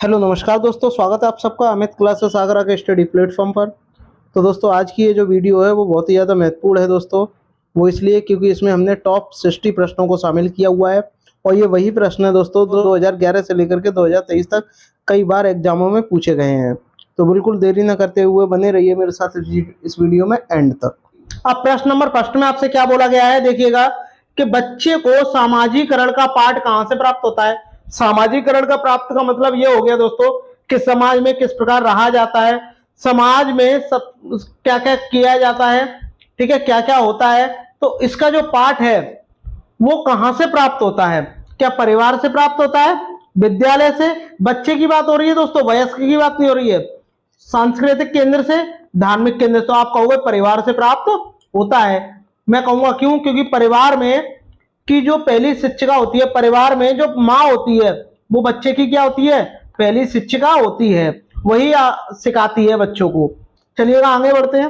Hello नमस्कार दोस्तों, स्वागत है आप सबका अमित क्लासेस आगरा के स्टडी प्लेटफॉर्म पर। तो दोस्तों आज की ये जो वीडियो है वो बहुत ही ज़्यादा महत्वपूर्ण है दोस्तों। वो इसलिए क्योंकि इसमें हमने टॉप 60 प्रश्नों को शामिल किया हुआ है और ये वही प्रश्न है दोस्तों 2011 से लेकर के 2023 तक कई बार एग्जामों में पूछे गए हैं। तो बिल्कुल देरी न करते हुए बने रहिए मेरे साथ इस वीडियो में एंड तक। अब प्रश्न नंबर फर्स्ट में आपसे क्या बोला गया है, देखिएगा कि बच्चे को सामाजिकरण का पाठ कहाँ से प्राप्त होता है। सामाजिकरण का प्राप्त का मतलब ये हो गया दोस्तों कि समाज में किस प्रकार रहा जाता है, समाज में सब क्या क्या किया जाता है, ठीक है, क्या क्या होता है। तो इसका जो पाठ है वो कहां से प्राप्त होता है, क्या परिवार से प्राप्त होता है, विद्यालय से, बच्चे की बात हो रही है दोस्तों, वयस्क की बात नहीं हो रही है, सांस्कृतिक केंद्र से, धार्मिक केंद्र। तो आप कहोगे परिवार से प्राप्त होता है। मैं कहूंगा क्यों, क्योंकि परिवार में की जो पहली शिक्षिका होती है, परिवार में जो माँ होती है वो बच्चे की क्या होती है, पहली शिक्षिका होती है, वही सिखाती है बच्चों को। चलिएगा आगे बढ़ते हैं,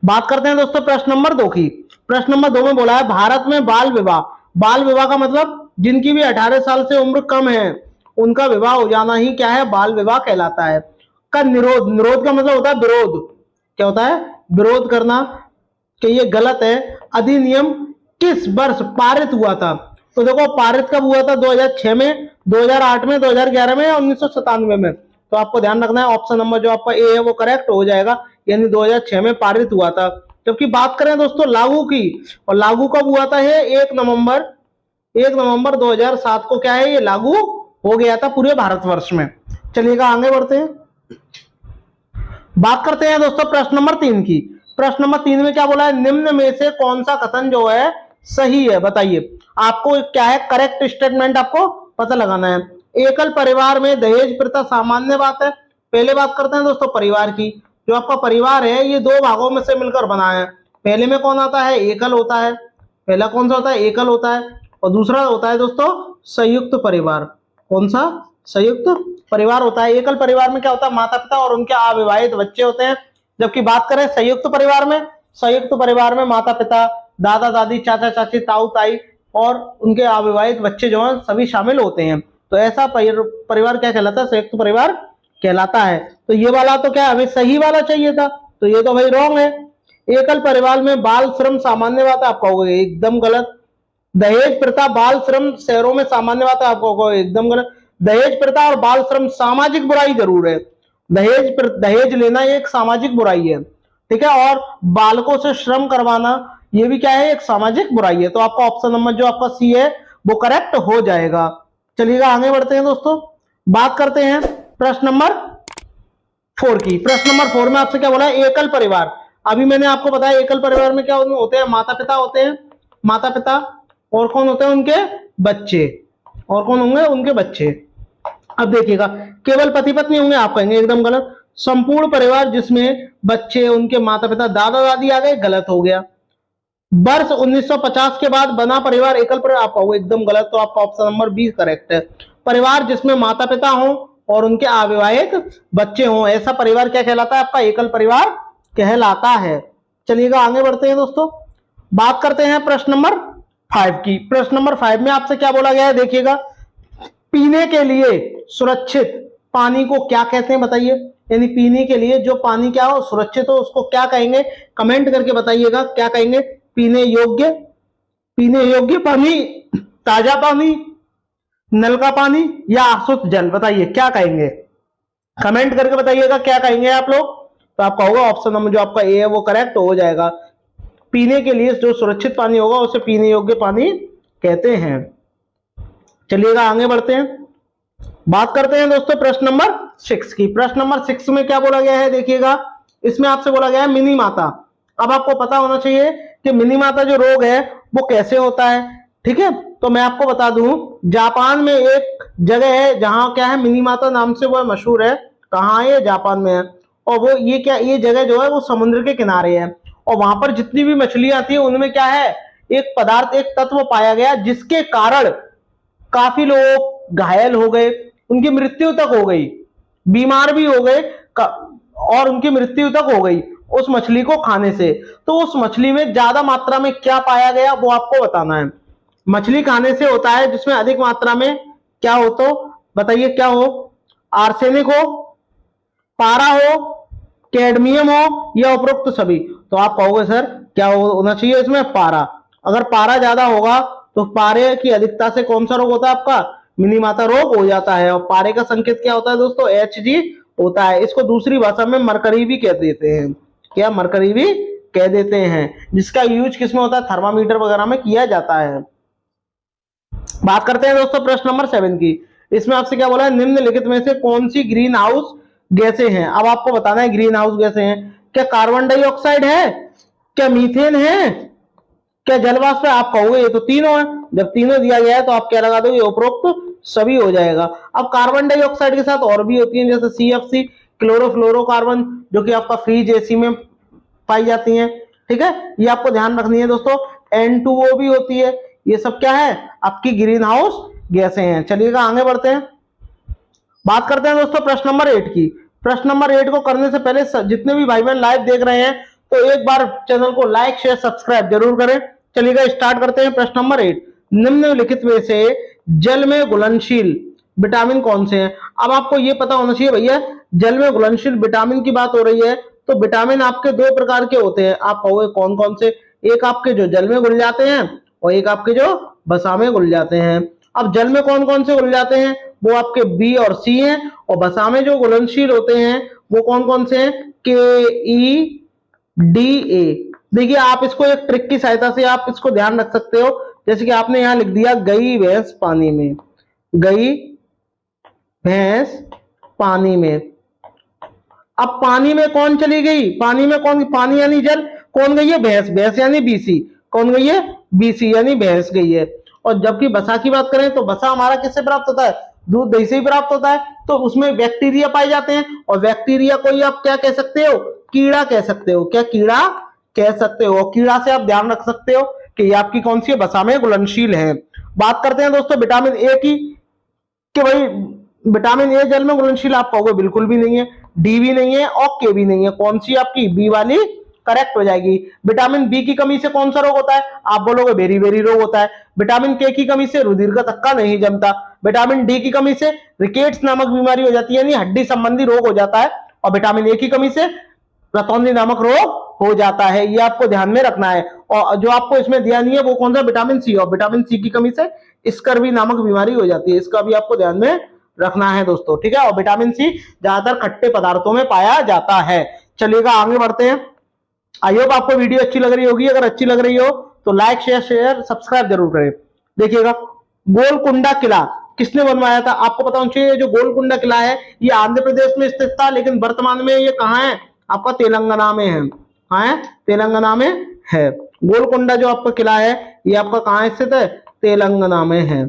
बात करते हैं दोस्तों प्रश्न नंबर 2 की। प्रश्न नंबर 2 में बोला है भारत में बाल विवाह, बाल विवाह का मतलब जिनकी भी 18 साल से उम्र कम है उनका विवाह हो जाना ही क्या है, बाल विवाह कहलाता है। का निरोध, निरोध का मतलब होता है विरोध, क्या होता है, विरोध करना कि ये गलत है। अधिनियम किस वर्ष पारित हुआ था, तो देखो पारित कब हुआ था, 2006 में, 2008 में, 2011 में या 1997 में। तो आपको ध्यान रखना है ऑप्शन नंबर जो आपका ए है वो करेक्ट हो जाएगा, यानी 2006 में पारित हुआ था। जबकि बात करें दोस्तों लागू की, और लागू कब हुआ था, ये 1 नवंबर 2007 को क्या है, ये लागू हो गया था पूरे भारतवर्ष में। चलिएगा आगे बढ़ते हैं, बात करते हैं दोस्तों प्रश्न नंबर 3 की। प्रश्न नंबर 3 में क्या बोला है, निम्न में से कौन सा कथन जो है सही है, बताइए। आपको क्या है, करेक्ट स्टेटमेंट आपको पता लगाना है। एकल परिवार में दहेज प्रथा सामान्य बात है। पहले बात करते हैं दोस्तों परिवार की। जो आपका परिवार है ये 2 भागों में से मिलकर बना है। पहले में कौन आता है, एकल होता है, पहला कौन सा होता है, एकल होता है, और दूसरा होता है दोस्तों संयुक्त परिवार। कौन सा, संयुक्त परिवार होता है। एकल परिवार में क्या होता है, माता पिता और उनके अविवाहित बच्चे होते हैं। जबकि बात करें संयुक्त परिवार में माता पिता, दादा दादी, चाचा चाची, ताऊ ताई और उनके अविवाहित बच्चे जो हैं सभी शामिल होते हैं। तो ऐसा परिवार क्या कहलाता है, संयुक्त परिवार कहलाता है। तो ये वाला तो क्या हमें सही वाला चाहिए था, तो ये तो भाई रॉन्ग है। एकल परिवार में बाल श्रम सामान्य बात है, आप कहोगे एकदम गलत। दहेज प्रथा बाल श्रम शहरों में सामान्य बात है, आप कहोगे एकदम गलत। दहेज प्रथा और बाल श्रम सामाजिक बुराई जरूर है, दहेज लेना एक सामाजिक बुराई है, ठीक है, और बालकों से श्रम करवाना ये भी क्या है, एक सामाजिक बुराई है। तो आपका ऑप्शन नंबर जो आपका सी है वो करेक्ट हो जाएगा। चलिएगा आगे बढ़ते हैं दोस्तों, बात करते हैं प्रश्न नंबर 4 की। प्रश्न नंबर 4 में आपसे क्या बोला है, एकल परिवार। अभी मैंने आपको बताया एकल परिवार में क्या होते हैं, माता पिता होते हैं, माता पिता, और कौन होते हैं, उनके बच्चे, और कौन होंगे, उनके बच्चे। अब देखिएगा केवल पति पत्नी होंगे, आप कहेंगे एकदम गलत। संपूर्ण परिवार जिसमें बच्चे, उनके माता पिता, दादा दादी आ गए, गलत हो गया। वर्ष 1950 के बाद बना परिवार एकल परिवार, आप कहोगे एकदम गलत। तो आपका ऑप्शन नंबर बी करेक्ट है। परिवार जिसमें माता पिता हो और उनके अविवाहित बच्चे हों, ऐसा परिवार क्या कहलाता है, आपका एकल परिवार कहलाता है। चलिएगा आगे बढ़ते हैं दोस्तों, बात करते हैं प्रश्न नंबर 5 की। प्रश्न नंबर 5 में आपसे क्या बोला गया है, देखिएगा पीने के लिए सुरक्षित पानी को क्या कहते हैं, बताइए। यानी पीने के लिए जो पानी क्या हो, सुरक्षित हो, उसको क्या कहेंगे, कमेंट करके बताइएगा क्या कहेंगे। पीने योग्य पानी, ताजा पानी, नल का पानी या अशुद्ध जल, बताइए क्या कहेंगे, कमेंट करके बताइएगा क्या कहेंगे आप लोग। तो आपका होगा ऑप्शन नंबर जो आपका ए है वो करेक्ट हो जाएगा। पीने के लिए जो सुरक्षित पानी होगा उसे पीने योग्य पानी कहते हैं। चलिएगा आगे बढ़ते हैं, बात करते हैं दोस्तों प्रश्न नंबर 6 की। प्रश्न नंबर 6 में क्या बोला गया है, देखिएगा इसमें आपसे बोला गया है मिनी माता। अब आपको पता होना चाहिए कि मिनी माता जो रोग है वो कैसे होता है, ठीक है। तो मैं आपको बता दूं, जापान में एक जगह है जहां क्या है, मिनी माता नाम से वो मशहूर है। कहाँ है, जापान में है। और वो ये क्या, ये जगह जो है वो समुद्र के किनारे है, और वहां पर जितनी भी मछलियां थी उनमें क्या है, एक पदार्थ, एक तत्व पाया गया जिसके कारण काफी लोग घायल हो गए, उनकी मृत्यु तक हो गई, बीमार भी हो गए और उनकी मृत्यु तक हो गई उस मछली को खाने से। तो उस मछली में ज्यादा मात्रा में क्या पाया गया वो आपको बताना है। मछली खाने से होता है जिसमें अधिक मात्रा में क्या हो, तो बताइए क्या हो, आर्सेनिक हो, पारा हो, कैडमियम हो, या उपरोक्त सभी। तो आप कहोगे सर क्या होना चाहिए इसमें, पारा। अगर पारा ज्यादा होगा तो पारे की अधिकता से कौन सा रोग होता है आपका, मिनीमाता रोग हो जाता है। और पारे का संकेत क्या होता है दोस्तों, Hg होता है। इसको दूसरी भाषा में मरकरी भी कह देते हैं, क्या मरकरी भी कह देते हैं, जिसका यूज किसमें होता है, थर्मामीटर वगैरह में किया जाता है। बात करते हैं दोस्तों प्रश्न नंबर 7 की। इसमें आपसे क्या बोला है, निम्नलिखित में से कौन सी ग्रीन हाउस गैसें हैं। अब आपको बताना है ग्रीन हाउस गैसें हैं, क्या कार्बन डाइऑक्साइड है, क्या मीथेन है, क्या जलवाष्प है। आप कहोगे ये तो तीनों है, जब तीनों दिया गया है तो आप क्या लगा दोगे, उपरोक्त सभी हो जाएगा। अब कार्बन डाइऑक्साइड के साथ और भी होती है, जैसे CFC, क्लोरोफ्लोरोकार्बन, जो कि आपका फ्रीज एसी में पाई जाती हैं, ठीक है, ये आपको ध्यान रखनी है दोस्तों। N2O भी होती है। ये सब क्या है, आपकी ग्रीन हाउस गैसें हैं। चलिएगा आगे बढ़ते हैं, बात करते हैं दोस्तों प्रश्न नंबर 8 की। प्रश्न नंबर 8 को करने से पहले जितने भी भाई बहन लाइव देख रहे हैं तो एक बार चैनल को लाइक शेयर सब्सक्राइब जरूर करें। चलिएगा स्टार्ट करते हैं प्रश्न नंबर 8। निम्नलिखित में से जल में घुलनशील विटामिन कौन से हैं। अब आपको ये पता होना चाहिए भैया, जल में घुलनशील विटामिन की बात हो रही है तो विटामिन आपके दो प्रकार के होते हैं। आप कहोगे कौन कौन से, एक आपके जो जल में घुल जाते हैं और एक आपके जो वसा में घुल जाते हैं। अब जल में कौन कौन से घुल जाते हैं, वो आपके बी और सी हैं, और वसा में जो घुलनशील होते हैं वो कौन कौन से हैं, KE, DA। देखिए आप इसको एक ट्रिक की सहायता से आप इसको ध्यान रख सकते हो, जैसे कि आपने यहां लिख दिया गई भैंस पानी में, गई भैंस पानी में। अब पानी में कौन चली गई, पानी में कौन, पानी यानी जल, कौन गई है, भैंस, भैंस यानी BC, कौन गई है, BC यानी भैंस गई है। और जबकि वसा की बात करें तो वसा हमारा किससे प्राप्त होता है, दूध दही से ही प्राप्त होता है, तो उसमें बैक्टीरिया पाए जाते हैं, और बैक्टीरिया को ही आप क्या कह सकते हो, कीड़ा कह सकते हो, क्या कीड़ा कह सकते हो। कीड़ा से आप ध्यान रख सकते हो कि ये आपकी कौन सी है, वसा में घुलनशील है। बात करते हैं दोस्तों विटामिन ए की, कि भाई विटामिन ए जल में घुलनशील, आप कहोगे बिल्कुल भी नहीं है, डी भी नहीं है और के भी नहीं है। कौन सी आपकी बी वाली करेक्ट हो जाएगी। विटामिन बी की कमी से कौन सा रोग होता है, आप बोलोगे बेरी बेरी रोग होता है। विटामिन के की कमी से रुधिर का थक्का नहीं जमता। विटामिन डी की कमी से रिकेट्स नामक बीमारी हो जाती है, यानी हड्डी संबंधी रोग हो जाता है। और विटामिन ए की कमी से रतौंधी नामक रोग हो जाता है, ये आपको ध्यान में रखना है। और जो आपको इसमें दिया नहीं है वो कौन सा, विटामिन सी, और विटामिन सी की कमी से स्कर्वी नामक बीमारी हो जाती है, इसका भी आपको ध्यान में रखना है दोस्तों, ठीक है। और विटामिन सी ज्यादातर खट्टे पदार्थों में पाया जाता है। चलिएगा आगे बढ़ते हैं। आई होप आपको वीडियो अच्छी लग रही होगी, अगर अच्छी लग रही हो तो लाइक शेयर सब्सक्राइब जरूर करें। देखिएगा गोलकुंडा किला किसने बनवाया था, आपको पता होना चाहिए। जो गोलकुंडा किला है ये आंध्र प्रदेश में स्थित था, लेकिन वर्तमान में ये कहाँ है, आपका तेलंगाना में है। कहाँ है, तेलंगाना में है। गोलकुंडा जो आपका किला है ये आपका कहाँ स्थित है, तेलंगाना में है,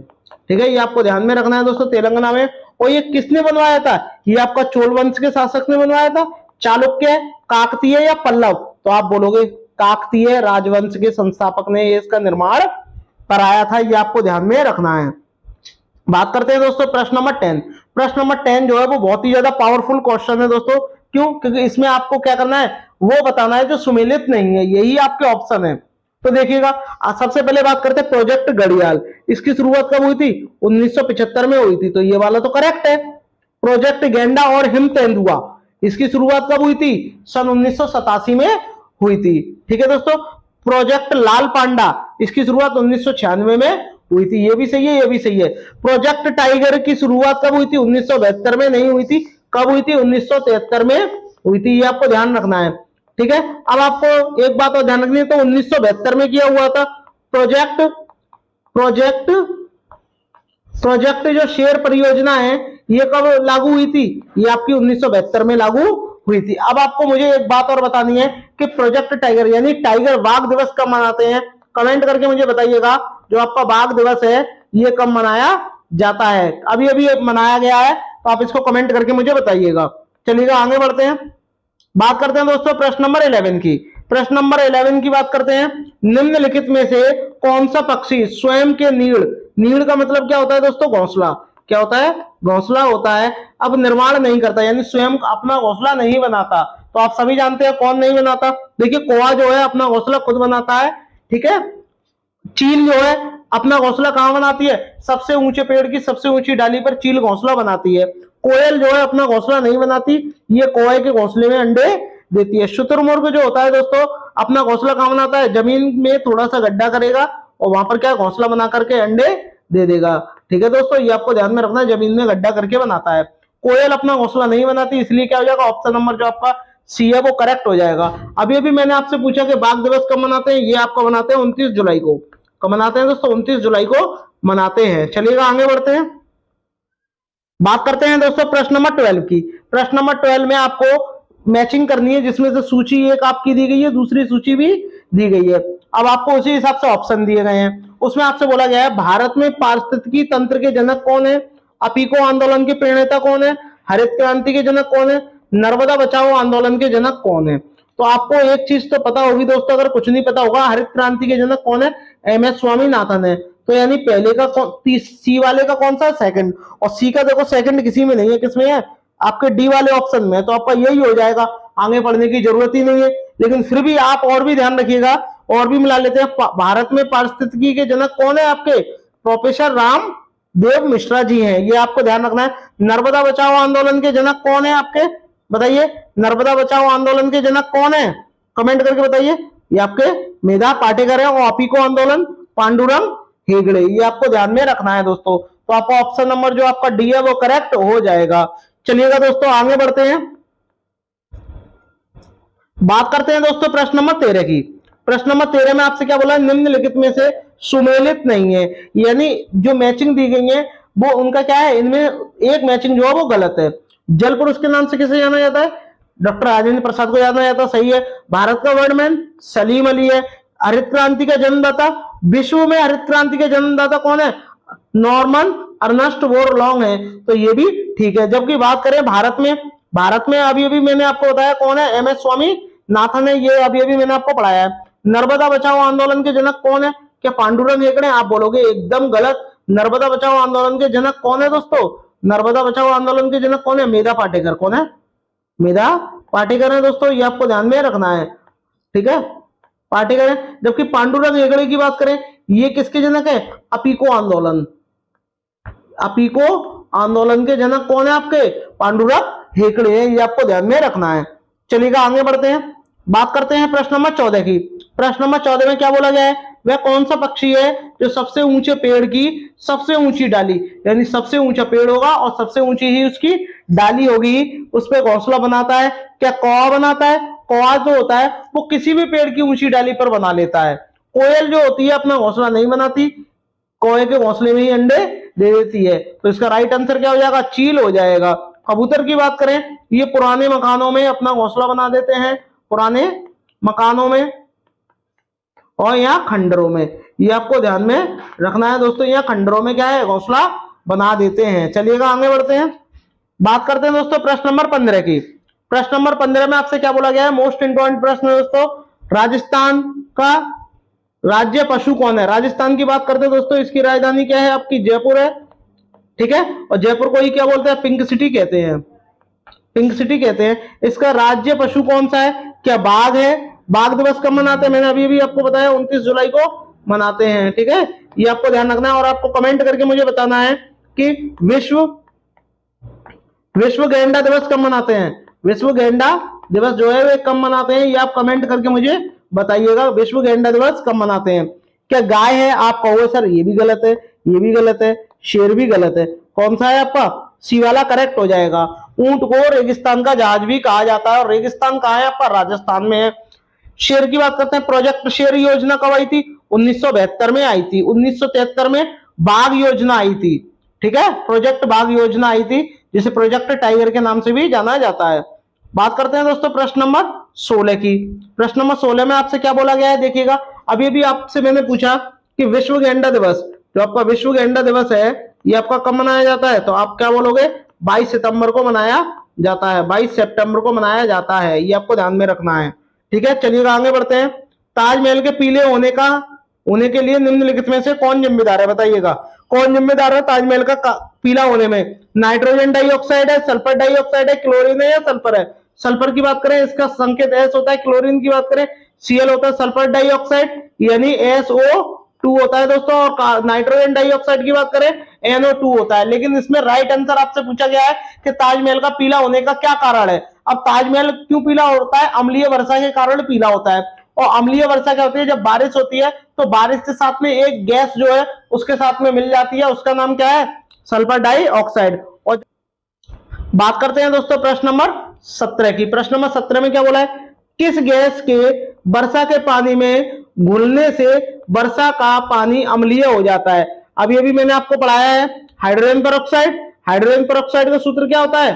ठीक है। ये आपको ध्यान में रखना है दोस्तों, तेलंगाना में। और ये किसने बनवाया था, ये आपका चोल वंश के शासक ने बनवाया था, चालुक्य, काकतीय या पल्लव। तो आप बोलोगे काकतीय राजवंश के संस्थापक ने ये इसका निर्माण कराया था, ये आपको ध्यान में रखना है। बात करते हैं दोस्तों प्रश्न नंबर 10। प्रश्न नंबर 10 जो है वो बहुत ही ज्यादा पावरफुल क्वेश्चन है दोस्तों। क्यों, क्योंकि इसमें आपको क्या करना है, वो बताना है जो सुमेलित नहीं है, यही आपके ऑप्शन है। तो देखिएगा सबसे पहले बात करते हैं प्रोजेक्ट घड़ियाल। इसकी शुरुआत कब हुई थी, 1975 में हुई थी, तो ये वाला तो करेक्ट है। प्रोजेक्ट गेंडा और हिम तेंदुआ, इसकी शुरुआत कब हुई थी, सन 1987 में हुई थी, ठीक है दोस्तों। प्रोजेक्ट लाल पांडा, इसकी शुरुआत 1996 में हुई थी, ये भी सही है, ये भी सही है। प्रोजेक्ट टाइगर की शुरुआत कब हुई थी, 1972 में नहीं हुई थी, कब हुई थी, 1973 में हुई थी, ये आपको ध्यान रखना है, ठीक है। अब आपको एक बात और ध्यान रखनी है, तो 1972 में किया हुआ था। प्रोजेक्ट जो शेर परियोजना है ये कब लागू हुई थी, ये आपकी 1972 में लागू हुई थी। अब आपको मुझे एक बात और बतानी है कि प्रोजेक्ट टाइगर यानी टाइगर बाघ दिवस कब मनाते हैं, कमेंट करके मुझे बताइएगा। जो आपका बाघ दिवस है ये कब मनाया जाता है, अभी अभी मनाया गया है, तो आप इसको कमेंट करके मुझे बताइएगा। चलिएगा आगे बढ़ते हैं, बात करते हैं दोस्तों प्रश्न नंबर 11 की। प्रश्न नंबर 11 की बात करते हैं। निम्नलिखित में से कौन सा पक्षी स्वयं के नीड़ का मतलब क्या होता है दोस्तों, घोंसला, क्या होता है, घोंसला होता है, अब निर्माण नहीं करता, यानी स्वयं अपना घोंसला नहीं बनाता। तो आप सभी जानते हैं कौन नहीं बनाता, देखिए कौवा जो है अपना घोंसला खुद बनाता है, ठीक है। चील जो है अपना घोंसला कहाँ बनाती है? सबसे ऊंचे पेड़ की सबसे ऊंची डाली पर चील घोंसला बनाती है। कोयल जो है अपना घोंसला नहीं बनाती, ये कौवे के घोंसले में अंडे देती है। शुतुरमुर्ग जो होता है दोस्तों, अपना घोंसला कहाँ बनाता है? जमीन में थोड़ा सा गड्ढा करेगा और वहां पर क्या घोंसला बना करके अंडे दे देगा। ठीक है दोस्तों, ये आपको ध्यान में रखना है, जमीन में गड्ढा करके बनाता है। कोयल अपना घोंसला नहीं बनाती, इसलिए क्या हो जाएगा? ऑप्शन नंबर जो आपका सी है वो करेक्ट हो जाएगा। अभी अभी मैंने आपसे पूछा कि बाघ दिवस कब मनाते हैं, ये आपको मनाते हैं 29 जुलाई को। कब मनाते हैं दोस्तों? 29 जुलाई को मनाते हैं। चलिएगा आगे बढ़ते हैं, बात करते हैं दोस्तों प्रश्न नंबर 12 की। प्रश्न नंबर 12 में आपको मैचिंग करनी है, जिसमें से सूची एक आपकी दी गई है, दूसरी सूची भी दी गई है। अब आपको उसी हिसाब से ऑप्शन दिए गए हैं। उसमें आपसे बोला गया है भारत में पारिस्थितिकी तंत्र के जनक कौन है? अपीको आंदोलन के प्रणेता कौन है? हरित क्रांति के जनक कौन है? नर्मदा बचाओ आंदोलन के जनक कौन है? तो आपको एक चीज तो पता होगी दोस्तों, अगर कुछ नहीं पता होगा, हरित क्रांति के जनक कौन है? एम एस स्वामीनाथन है। तो यानी पहले का सी वाले का कौन सा है? सेकंड। और सी का देखो सेकंड किसी में नहीं है, किसमें है? आपके डी वाले ऑप्शन में। तो आपका यही हो जाएगा, आगे पढ़ने की जरूरत ही नहीं है। लेकिन फिर भी आप और भी ध्यान रखिएगा, और भी मिला लेते हैं। भारत में पारिस्थितिकी के जनक कौन है? आपके प्रोफेसर राम देव मिश्रा जी हैं, ये आपको ध्यान रखना है। नर्मदा बचाओ आंदोलन के जनक कौन है आपके? बताइए, नर्मदा बचाओ आंदोलन के जनक कौन है? कमेंट करके बताइए। ये आपके मेधा पाटेकर है। और अपीको आंदोलन पांडुरंग हेगड़े, ये आपको ध्यान में रखना है दोस्तों। तो आपका ऑप्शन नंबर जो आपका डी है वो करेक्ट हो जाएगा। चलिएगा दोस्तों आगे बढ़ते हैं, बात करते हैं दोस्तों प्रश्न नंबर 13 की। प्रश्न नंबर 13 में आपसे क्या बोला है? निम्नलिखित में से सुमेलित नहीं है, यानी जो मैचिंग दी गई है वो उनका क्या है? इनमें एक मैचिंग जो है वो गलत है। जल पुरुष के नाम से किसे जाना जाता है? डॉक्टर राजेंद्र प्रसाद को जाना जाता है, सही है। भारत का वर्डमैन सलीम अली है। हरित क्रांति का जन्मदाता, विश्व में हरित क्रांति के जन्मदाता कौन है? नॉर्मन अर्नस्ट बोरलॉन्ग है, तो ये भी ठीक है। जबकि बात करें भारत में अभी अभी मैंने आपको बताया कौन है? एम एस स्वामीनाथन है, ये अभी अभी मैंने आपको पढ़ाया है। नर्मदा बचाओ आंदोलन के जनक कौन है? क्या पांडुरंग हेगड़े? आप बोलोगे एकदम गलत। नर्मदा बचाओ आंदोलन के जनक कौन है दोस्तों? नर्मदा बचाओ आंदोलन के जनक कौन है? मेधा पाटेकर। कौन है? मेधा पाटेकर है दोस्तों, ये आपको ध्यान में रखना है। ठीक है, पाटेकर है। जबकि पांडुरंग हेगड़े की बात करें, ये किसके जनक है? अपीको आंदोलन। अपीको आंदोलन के जनक कौन है आपके? पांडुरंग हेगड़े है, ये आपको ध्यान में रखना है। चलिएगा आगे बढ़ते हैं, बात करते हैं प्रश्न नंबर 14 की। प्रश्न नंबर 14 में क्या बोला गया है? वह कौन सा पक्षी है जो सबसे ऊंचे पेड़ की सबसे ऊंची डाली, यानी सबसे ऊंचा पेड़ होगा और सबसे ऊंची ही उसकी डाली होगी, उस पर घोंसला बनाता है? क्या कौवा बनाता है? कौवा जो होता है वो किसी भी पेड़ की ऊंची डाली पर बना लेता है। कोयल जो होती है अपना घोंसला नहीं बनाती, कौवे के घोंसले में ही अंडे दे देती है। तो इसका राइट आंसर क्या हो जाएगा? चील हो जाएगा। कबूतर की बात करें, ये पुराने मकानों में अपना घोंसला बना देते हैं, पुराने मकानों में और यहाँ खंडरों में, ये आपको ध्यान में रखना है दोस्तों। यहाँ खंडरों में क्या है? घोंसला बना देते हैं। चलिएगा आगे बढ़ते हैं, बात करते हैं दोस्तों प्रश्न नंबर 15 की। प्रश्न नंबर 15 में आपसे क्या बोला गया है? मोस्ट इंपॉर्टेंट प्रश्न है दोस्तों। राजस्थान का राज्य पशु कौन है? राजस्थान की बात करते हैं दोस्तों, इसकी राजधानी क्या है? आपकी जयपुर है। ठीक है, और जयपुर को ही क्या बोलते हैं? पिंक सिटी कहते हैं, पिंक सिटी कहते हैं। इसका राज्य पशु कौन सा है? क्या बाघ है? बाघ दिवस कब मनाते हैं? मैंने अभी भी आपको बताया 29 जुलाई को मनाते हैं। ठीक है, ये आपको ध्यान रखना है और आपको कमेंट करके मुझे बताना है कि विश्व गैंडा दिवस कब मनाते हैं। विश्व गैंडा दिवस जो है वे कब मनाते हैं, ये आप कमेंट करके मुझे बताइएगा। विश्व गैंडा दिवस कब मनाते हैं? क्या गाय है? आप कहोगे सर ये भी गलत है, ये भी गलत है, शेर भी गलत है। कौन सा है आपका? सी वाला करेक्ट हो जाएगा। ऊंट को रेगिस्तान का जहाज भी कहा जाता है, और रेगिस्तान कहाँ है आपका? राजस्थान में है। शेर की बात करते हैं, प्रोजेक्ट शेर योजना कब आई थी? 1972 में आई थी। 1973 में बाघ योजना आई थी। ठीक है, प्रोजेक्ट बाघ योजना आई थी, जिसे प्रोजेक्ट टाइगर के नाम से भी जाना जाता है। बात करते हैं दोस्तों प्रश्न नंबर 16 की। प्रश्न नंबर 16 में आपसे क्या बोला गया है? देखिएगा, अभी भी आपसे मैंने पूछा कि विश्व गैंडा दिवस, जो आपका विश्व गैंडा दिवस है, ये आपका कब मनाया जाता है? तो आप क्या बोलोगे? 22 सितंबर को मनाया जाता है, 22 सितंबर को मनाया जाता है, ये आपको ध्यान में रखना है। ठीक है, चलिएगा आगे बढ़ते हैं। ताजमहल के पीले होने के लिए निम्नलिखित में से कौन जिम्मेदार है? बताइएगा, कौन जिम्मेदार है ताजमहल का पीला होने में? नाइट्रोजन डाइऑक्साइड है, सल्फर डाइऑक्साइड है, क्लोरीन है या सल्फर है? सल्फर की बात करें, इसका संकेत एस होता है। क्लोरीन की बात करें, Cl होता है, सल्फर डाइऑक्साइड यानी SO 2 होता है दोस्तों, और नाइट्रोजन डाइऑक्साइड की बात करें NO2 होता है। लेकिन इसमें राइट आंसर आपसे पूछा गया है कि ताजमहल का पीला होने का क्या कारण है। अब ताजमहल क्यों पीला होता है? अम्लीय वर्षा के कारण पीला होता है। और अम्लीय वर्षा क्या होती है? जब बारिश होती है तो बारिश के साथ में एक गैस जो है उसके साथ में मिल जाती है, उसका नाम क्या है? Sulphur dioxide. और बात करते हैं दोस्तों प्रश्न नंबर 17 की। प्रश्न नंबर 17 में क्या बोला है? किस गैस के वर्षा के पानी में घुलने से वर्षा का पानी अम्लीय हो जाता है? अब ये भी मैंने आपको पढ़ाया है, हाइड्रोजन पेरोक्साइड। हाइड्रोजन पेरोक्साइड का सूत्र क्या होता है?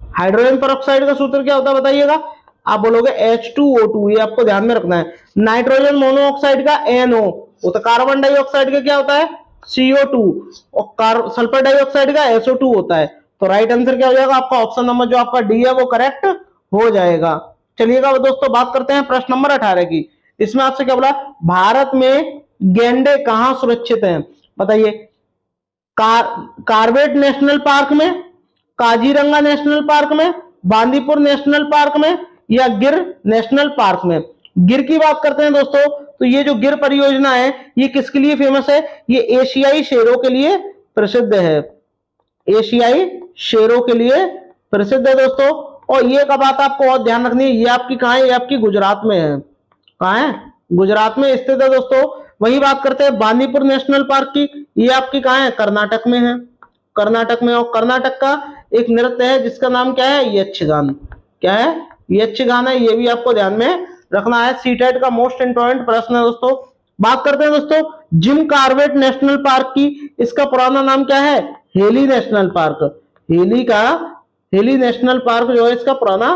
हाइड्रोजन पेरोक्साइड का सूत्र क्या होता है बताइएगा? आप बोलोगे H2O2, ये आपको ध्यान में रखना है। नाइट्रोजन मोनोऑक्साइड का NO, वो तो कार्बन डाइऑक्साइड का क्या होता है? CO2, और सल्फर डाइऑक्साइड का SO2 होता है। तो राइट आंसर क्या हो जाएगा आपका? ऑप्शन नंबर जो आपका डी है वो करेक्ट हो जाएगा। चलिएगा दोस्तों बात करते हैं प्रश्न नंबर 18 की। इसमें आपसे क्या बोला? भारत में गैंडे कहां सुरक्षित हैं? बताइए। कार्बेट नेशनल पार्क में, काजीरंगा नेशनल पार्क में, बांदीपुर नेशनल पार्क में, या गिर नेशनल पार्क में? गिर की बात करते हैं दोस्तों, तो ये जो गिर परियोजना है ये किसके लिए फेमस है? ये एशियाई शेरों के लिए प्रसिद्ध है। एशियाई शेरों के लिए प्रसिद्ध है दोस्तों। और ये का बात आपको और ध्यान रखनी है, ये आपकी कहां है? ये आपकी गुजरात में है। कहां है? गुजरात में स्थित है दोस्तों। वही बात करते हैं बांदीपुर नेशनल पार्क की, ये आपकी कहां है? कर्नाटक में है। कर्नाटक में। और कर्नाटक का एक नृत्य है जिसका नाम क्या है? यक्षगान। क्या है? यक्षगान है। ये भी आपको ध्यान में रखना है, सीटेट का मोस्ट इंपॉर्टेंट प्रश्न है दोस्तों। बात करते हैं दोस्तों जिम कॉर्बेट नेशनल पार्क की, इसका पुराना नाम क्या है? Heli national park. Heli national park जो है इसका पुराना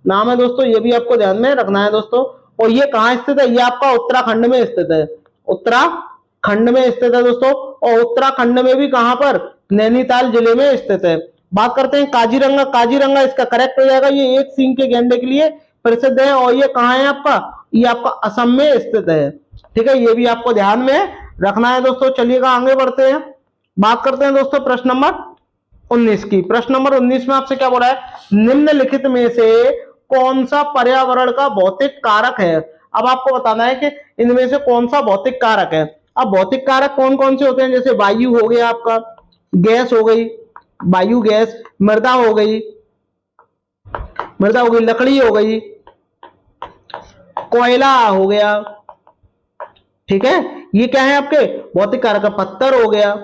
नाम है दोस्तों, ये भी आपको ध्यान में रखना है दोस्तों। और ये कहां स्थित है? ये आपका उत्तराखंड में स्थित है। उत्तराखंड में स्थित है दोस्तों। और उत्तराखंड में भी कहां पर? नैनीताल जिले में स्थित है। बात करते हैं काजीरंगा। काजीरंगा इसका करेक्ट हो जाएगा, ये एक सींग के गैंडे के लिए प्रसिद्ध है। और ये कहां है आपका? ये आपका असम में स्थित है। ठीक है, ये भी आपको ध्यान में रखना है दोस्तों। चलिएगा आगे बढ़ते हैं, बात करते हैं दोस्तों प्रश्न नंबर 19 की। प्रश्न नंबर 19 में आपसे क्या बोला है? निम्नलिखित में से कौन सा पर्यावरण का भौतिक कारक है? अब आपको बताना है कि इनमें से कौन सा भौतिक कारक है। अब भौतिक कारक कौन कौन से होते हैं? जैसे वायु हो गया आपका, गैस हो गई, वायु गैस, मृदा हो गई, लकड़ी हो गई, कोयला हो गया। ठीक है, ये क्या है आपके भौतिक कारक? पत्थर हो गया,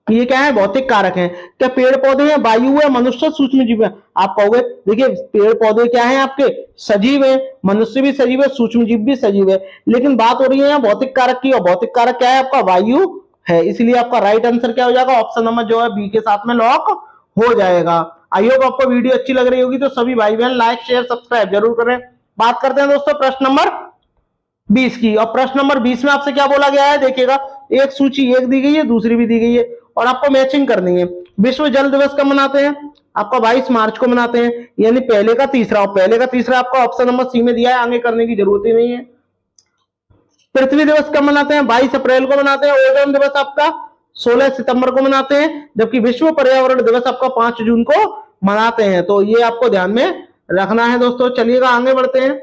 ये क्या है? भौतिक कारक है। क्या पेड़ पौधे हैं, वायु है, मनुष्य, सूक्ष्म जीव है? आप कहोगे देखिए पेड़ पौधे क्या है आपके? सजीव है, मनुष्य भी सजीव है, सूक्ष्म जीव भी सजीव है। लेकिन बात हो रही है यहाँ भौतिक कारक की, और भौतिक कारक क्या है आपका? वायु है। इसलिए आपका राइट आंसर क्या हो जाएगा? ऑप्शन नंबर जो है बी के साथ में लॉक हो जाएगा। आई होप आपको वीडियो अच्छी लग रही होगी, तो सभी भाई बहन लाइक शेयर सब्सक्राइब जरूर करें। बात करते हैं दोस्तों प्रश्न नंबर 20 की। और प्रश्न नंबर 20 में आपसे क्या बोला गया है? देखिएगा, एक सूची एक दी गई है, दूसरी भी दी गई है, और आपको मैचिंग करनी है। विश्व जल दिवस कब मनाते हैं? आपका 22 मार्च को मनाते हैं, यानी पहले का तीसरा। और पहले का तीसरा आपका ऑप्शन नंबर सी में दिया है, आगे करने की जरूरत ही नहीं है। पृथ्वी दिवस कब मनाते हैं? 22 अप्रैल को मनाते हैं। ओजोन दिवस आपका 16 सितंबर को मनाते हैं, जबकि विश्व पर्यावरण दिवस आपका 5 जून को मनाते हैं। तो ये आपको ध्यान में रखना है दोस्तों। चलिएगा आगे बढ़ते हैं,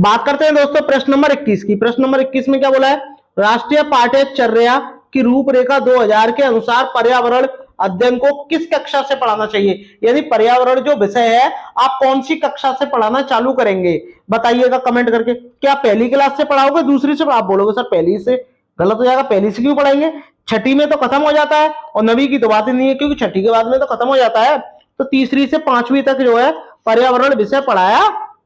बात करते हैं दोस्तों प्रश्न नंबर 21 की। प्रश्न नंबर 21 में क्या बोला है? राष्ट्रीय पाठ्यचर्या की रूपरेखा 2000 के अनुसार पर्यावरण अध्ययन को किस कक्षा से पढ़ाना चाहिए? यानी पर्यावरण जो विषय है आप कौन सी कक्षा से पढ़ाना चालू करेंगे? बताइएगा कमेंट करके। क्या पहली क्लास से पढ़ाओगे, दूसरी से? आप बोलोगे सर पहली से, गलत हो जाएगा। पहली से क्यों पढ़ाएंगे? छठी में तो खत्म हो जाता है, और नवीं की तो बात ही नहीं है, क्योंकि छठी के बाद में तो खत्म हो जाता है। तो तीसरी से 5वीं तक जो है पर्यावरण विषय पढ़ाया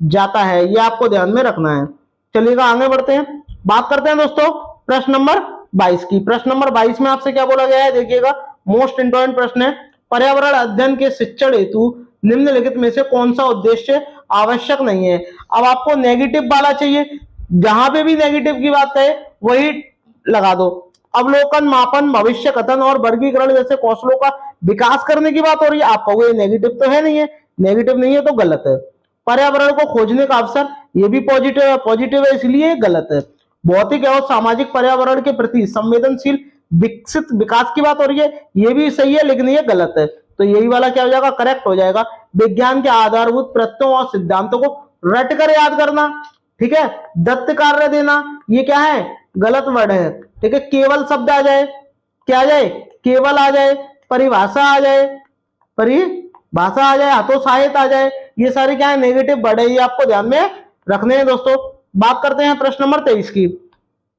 जाता है, ये आपको ध्यान में रखना है। चलिएगा आगे बढ़ते हैं, बात करते हैं दोस्तों प्रश्न नंबर 22 की। प्रश्न नंबर 22 में आपसे क्या बोला गया है? देखिएगा, मोस्ट इंपॉर्टेंट प्रश्न है। पर्यावरण अध्ययन के शिक्षण हेतु निम्नलिखित में से कौन सा उद्देश्य आवश्यक नहीं है? अब आपको नेगेटिव वाला चाहिए, जहां पे भी नेगेटिव की बात है वही लगा दो। अवलोकन, मापन, भविष्य कथन और वर्गीकरण जैसे कौशलों का विकास करने की बात हो रही है। आप कहोगे नेगेटिव तो है नहीं है, नेगेटिव नहीं है तो गलत है। पर्यावरण को खोजने का अवसर, ये भी पॉजिटिव है, पॉजिटिव है इसलिए गलत है। भौतिक एवं सामाजिक पर्यावरण के प्रति संवेदनशील विकसित विकास की बात हो रही है, ये भी सही है लेकिन ये गलत है। तो यही वाला क्या हो जाएगा? करेक्ट हो जाएगा। विज्ञान के आधारभूत तथ्यों और सिद्धांतों को रट कर याद करना, ठीक है। दत्त कार्य देना, ये क्या है, गलत वर्ड है। ठीक है। केवल शब्द आ जाए, क्या आ जाए, केवल आ जाए, परिभाषा आ जाए, परिभाषा आ जाए, हतोत्साहित आ जाए, ये सारे क्या है, नेगेटिव वर्ड है, ये आपको ध्यान में रखने हैं दोस्तों। बात करते हैं प्रश्न नंबर 23 की।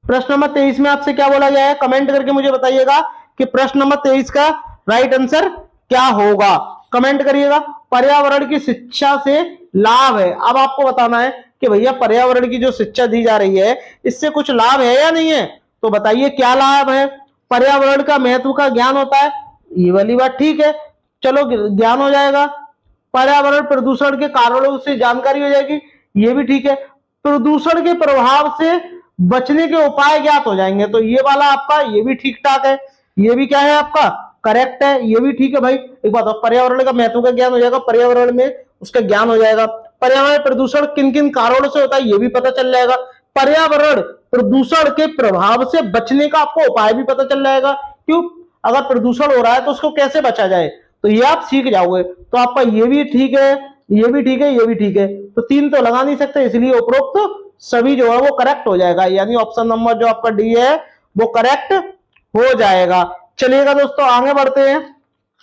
प्रश्न नंबर 23 में आपसे क्या बोला गया है, कमेंट करके मुझे बताइएगा कि प्रश्न नंबर 23 का राइट आंसर क्या होगा, कमेंट करिएगा। पर्यावरण की शिक्षा से लाभ है, अब आपको बताना है कि भैया पर्यावरण की जो शिक्षा दी जा रही है इससे कुछ लाभ है या नहीं है, तो बताइए क्या लाभ है। पर्यावरण का महत्व का ज्ञान होता है, ये वाली बात ठीक है, चलो ज्ञान हो जाएगा। पर्यावरण प्रदूषण के कारणों से जानकारी हो जाएगी, ये भी ठीक है। प्रदूषण के प्रभाव से बचने के उपाय ज्ञात हो जाएंगे, तो ये वाला आपका ये भी ठीक ठाक है, ये भी क्या है आपका करेक्ट है, ये भी ठीक है भाई। एक बात, पर्यावरण का महत्व का ज्ञान हो जाएगा, पर्यावरण में उसका ज्ञान हो जाएगा। पर्यावरण प्रदूषण किन किन कारणों से होता है ये भी पता चल जाएगा। पर्यावरण प्रदूषण के प्रभाव से बचने का आपको उपाय भी पता चल जाएगा, क्यों, अगर प्रदूषण हो रहा है तो उसको कैसे बचा जाए, तो ये आप सीख जाओगे। तो आपका ये भी ठीक है, ये भी ठीक है, ये भी ठीक है, तो 3 तो लगा नहीं सकते, इसलिए उपरोक्त सभी जो है वो करेक्ट हो जाएगा, यानी ऑप्शन नंबर जो आपका डी है वो करेक्ट हो जाएगा। चलिएगा दोस्तों आगे बढ़ते हैं।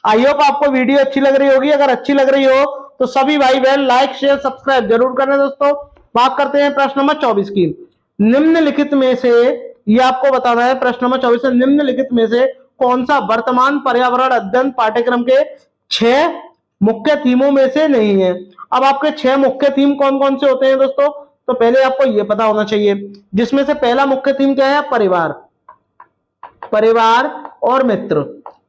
आई होप आपको वीडियो अच्छी लग रही होगी, अगर अच्छी लग रही हो तो सभी भाई बहन लाइक शेयर सब्सक्राइब जरूर करना दोस्तों। बात करते हैं प्रश्न नंबर 24 की। निम्नलिखित में से, ये आपको बताना है प्रश्न नंबर 24 से, निम्नलिखित में से कौन सा वर्तमान पर्यावरण अध्ययन पाठ्यक्रम के 6 मुख्य थीमों में से नहीं है। अब आपके 6 मुख्य थीम कौन कौन से होते हैं दोस्तों, तो पहले आपको यह पता होना चाहिए, जिसमें से पहला मुख्य थीम क्या है, परिवार, परिवार और मित्र।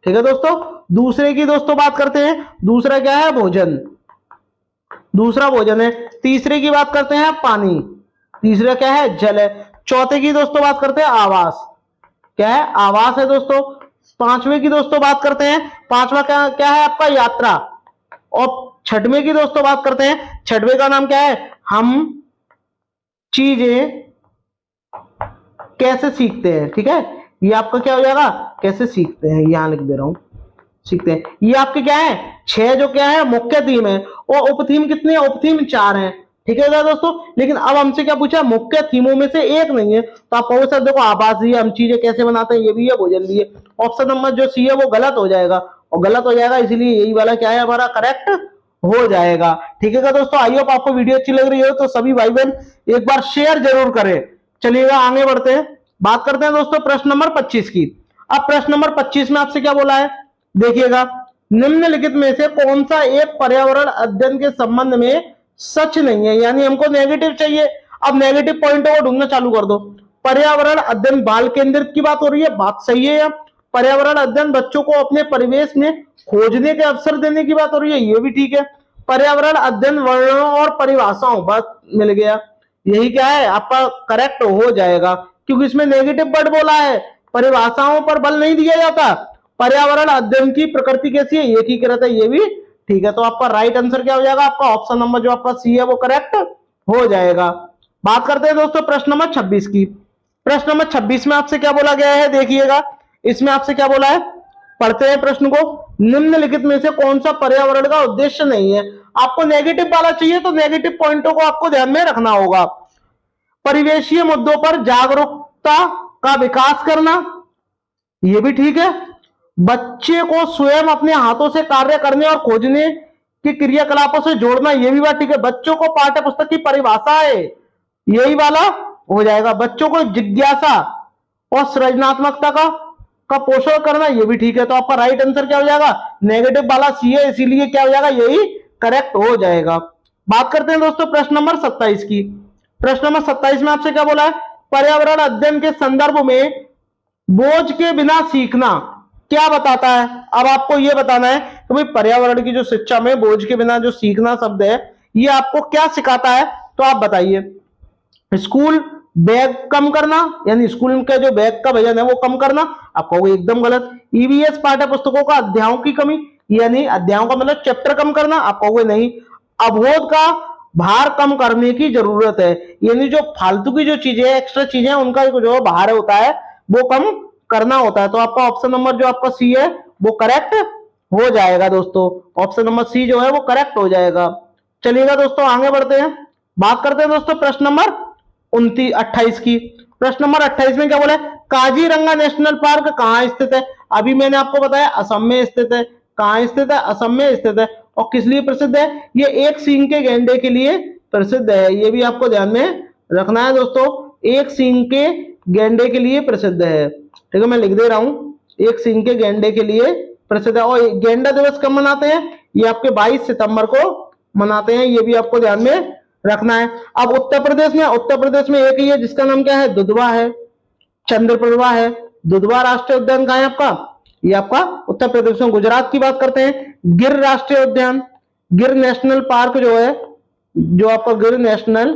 ठीक है दोस्तों। दूसरे की दोस्तों बात करते हैं, दूसरा क्या है, भोजन, दूसरा भोजन है। तीसरे की बात करते हैं पानी, तीसरा क्या है, जल है। चौथे की दोस्तों बात करते हैं आवास, क्या है, आवास है दोस्तों। पांचवे की दोस्तों बात करते हैं, पांचवा क्या क्या है आपका, यात्रा। और छठवें की दोस्तों बात करते हैं, छठवें का नाम क्या है, हम चीजें कैसे सीखते हैं। ठीक है, ये आपका क्या हो जाएगा, कैसे सीखते हैं, यहां लिख दे रहा हूं, सीखते हैं। ये आपके क्या है, 6 जो क्या है मुख्य थीम है, और उपथीम कितने हैं, उपथीम 4 हैं। ठीक है दोस्तों। लेकिन अब हमसे क्या पूछा, मुख्य थीमों में से एक नहीं है, तो आप कहोगे सर देखो आवास भी है, हम चीजें कैसे बनाते हैं ये भी है, भोजन भी है। ऑप्शन नंबर जो सी है वो गलत हो जाएगा, और गलत हो जाएगा इसलिए यही वाला क्या है हमारा करेक्ट हो जाएगा। ठीक है दोस्तों। आई होप आपको वीडियो अच्छी लग रही हो तो सभी भाई बहन एक बार शेयर जरूर करें। चलिएगा आगे बढ़ते हैं, बात करते हैं दोस्तों प्रश्न नंबर 25 की। अब प्रश्न नंबर 25 में आपसे क्या बोला है, देखिएगा, निम्नलिखित में से कौन सा एक पर्यावरण अध्ययन के संबंध में सच नहीं है, यानी हमको नेगेटिव चाहिए। अब नेगेटिव पॉइंटों को ढूंढना चालू कर दो। पर्यावरण अध्ययन बाल केंद्रित की बात हो रही है, बात सही है। पर्यावरण अध्ययन बच्चों को अपने परिवेश में खोजने के अवसर देने की बात हो रही है, ये भी ठीक है। पर्यावरण अध्ययन वर्णों और परिभाषाओं, बात मिल गया, यही क्या है आपका करेक्ट हो जाएगा, क्योंकि इसमें नेगेटिव वर्ड बोला है, परिभाषाओं पर बल नहीं दिया जाता। पर्यावरण अध्ययन की प्रकृति कैसी है, एकीकृत है, ये भी ठीक है। तो आपका राइट आंसर क्या हो जाएगा, आपका ऑप्शन नंबर जो आपका सी है वो करेक्ट हो जाएगा। बात करते हैं दोस्तों प्रश्न नंबर 26 की। प्रश्न नंबर 26 में आपसे क्या बोला गया है, देखिएगा, इसमें आपसे क्या बोला है, पढ़ते हैं प्रश्न को। निम्नलिखित में से कौन सा पर्यावरण का उद्देश्य नहीं है। आपको नेगेटिव वाला चाहिए तो नेगेटिव पॉइंटों को आपको ध्यान में रखना होगा। परिवेशीय मुद्दों पर जागरूकता का विकास करना, यह भी ठीक है। बच्चे को स्वयं अपने हाथों से कार्य करने और खोजने के क्रियाकलापों से जोड़ना, यह भी बात ठीक है। बच्चों को पाठ्य पुस्तक की परिभाषा है, यही वाला हो जाएगा। बच्चों को जिज्ञासा और सृजनात्मकता का पोषण करना, यह भी ठीक है। तो आपका राइट आंसर क्या हो जाएगा, नेगेटिव वाला सी है, इसीलिए क्या हो जाएगा, यही करेक्ट हो जाएगा। बात करते हैं दोस्तों प्रश्न नंबर 27 की। प्रश्न नंबर 27 में आपसे क्या बोला है, पर्यावरण अध्ययन के संदर्भ में बोझ के बिना सीखना क्या बताता है। अब आपको यह बताना है कि भाई पर्यावरण की जो शिक्षा में बोझ के बिना जो सीखना शब्द है ये आपको क्या सिखाता है, तो आप बताइए। स्कूल बैग कम करना, यानी स्कूल का जो बैग का वजन है वो कम करना, आप कहोगे एकदम गलत। ईवीएस पाठ्य पुस्तकों का अध्यायों की कमी, यानी अध्यायों का मतलब चैप्टर कम करना, आप कहोगे नहीं। अवरोध का भार कम करने की जरूरत है, यानी जो फालतू की जो चीजें एक्स्ट्रा चीजें उनका जो भार होता है वो कम करना होता है। तो आपका ऑप्शन नंबर जो आपका सी है वो करेक्ट हो जाएगा दोस्तों, ऑप्शन नंबर सी जो है वो करेक्ट हो जाएगा। चलिएगा दोस्तों आगे बढ़ते हैं, बात करते हैं दोस्तों प्रश्न नंबर 28 की। प्रश्न नंबर 28 में क्या बोला है, काजीरंगा नेशनल पार्क कहाँ स्थित है? अभी मैंने आपको बताया असम में स्थित है। कहाँ स्थित है? असम में स्थित है। और किस लिए प्रसिद्ध है? ये एक सींग के गैंडे के लिए प्रसिद्ध है। ये भी आपको ध्यान में रखना है दोस्तों, एक सींग के गैंडे के लिए प्रसिद्ध है। ठीक है, मैं लिख दे रहा हूं, एक सींग के गैंडे के लिए प्रसिद्ध है। और गेंडा दिवस कब मनाते हैं? ये आपके 22 सितंबर को मनाते हैं। ये भी आपको ध्यान में रखना है। अब उत्तर प्रदेश में एक ही है जिसका नाम क्या है? दुधवा है, चंद्रप्रभा है। दुधवा राष्ट्रीय उद्यान कहाँ है आपका? ये आपका उत्तर प्रदेश में। गुजरात की बात करते हैं, गिर राष्ट्रीय उद्यान, गिर नेशनल पार्क जो है, जो आपका गिर नेशनल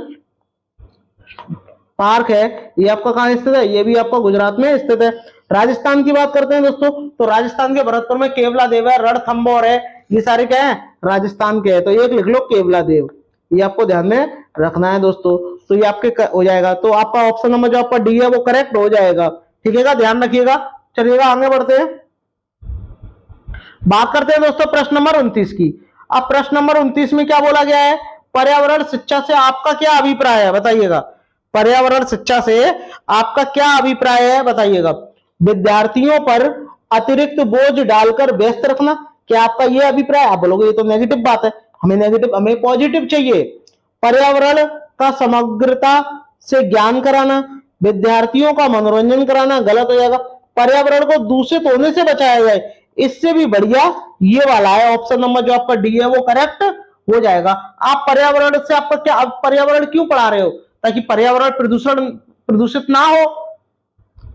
पार्क है, ये आपका कहां स्थित है? ये भी आपका गुजरात में स्थित है। राजस्थान की बात करते हैं दोस्तों, तो राजस्थान के भरतपुर में केवला देव है, रणथंभौर है। ये सारे क्या है? राजस्थान के हैं। तो एक लिख लो केवला देव, ये आपको ध्यान में रखना है दोस्तों। तो ये आपके हो जाएगा। तो आपका ऑप्शन नंबर जो आपका डी है वो करेक्ट हो जाएगा। ठीक है, ध्यान रखिएगा। चलिएगा आगे बढ़ते हैं, बात करते हैं दोस्तों प्रश्न नंबर 29 की। अब प्रश्न नंबर 29 में क्या बोला गया है? पर्यावरण शिक्षा से आपका क्या अभिप्राय है? बताइएगा। पर्यावरण शिक्षा से आपका क्या अभिप्राय है? बताइएगा। विद्यार्थियों पर अतिरिक्त बोझ डालकर व्यस्त रखना, क्या आपका यह अभिप्राय? आप बोलोगे ये तो नेगेटिव बात है, हमें पॉजिटिव चाहिए। पर्यावरण का समग्रता से ज्ञान कराना, विद्यार्थियों का मनोरंजन कराना, गलत हो जाएगा। पर्यावरण को दूषित होने से बचाया जाए, इससे भी बढ़िया ये वाला है, ऑप्शन नंबर जो आपका डी है वो करेक्ट हो जाएगा। आप पर्यावरण से आपका क्या, आप पर्यावरण क्यों पढ़ा रहे हो? ताकि पर्यावरण प्रदूषित ना हो।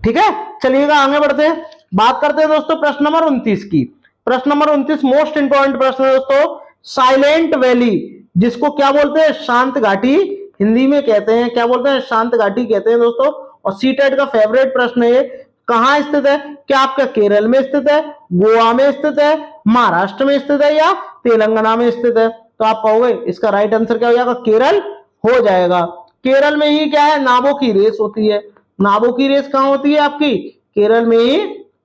ठीक है, चलिएगा आगे बढ़ते हैं, बात करते हैं दोस्तों प्रश्न नंबर 29 की। प्रश्न नंबर 29 मोस्ट इंपॉर्टेंट प्रश्न है दोस्तों। साइलेंट वैली, जिसको क्या बोलते हैं? शांत घाटी हिंदी में कहते हैं। क्या बोलते हैं? शांत घाटी कहते हैं दोस्तों। और सीटेट का फेवरेट प्रश्न है, कहां स्थित है? क्या आपका केरल में स्थित है, गोवा में स्थित है, महाराष्ट्र में स्थित है, या तेलंगाना में स्थित है? तो आप कहोगे इसका राइट आंसर क्या हो जाएगा? केरल हो जाएगा। केरल में ही क्या है? नावों की रेस होती है। नावों की रेस कहां होती है आपकी? केरल में ही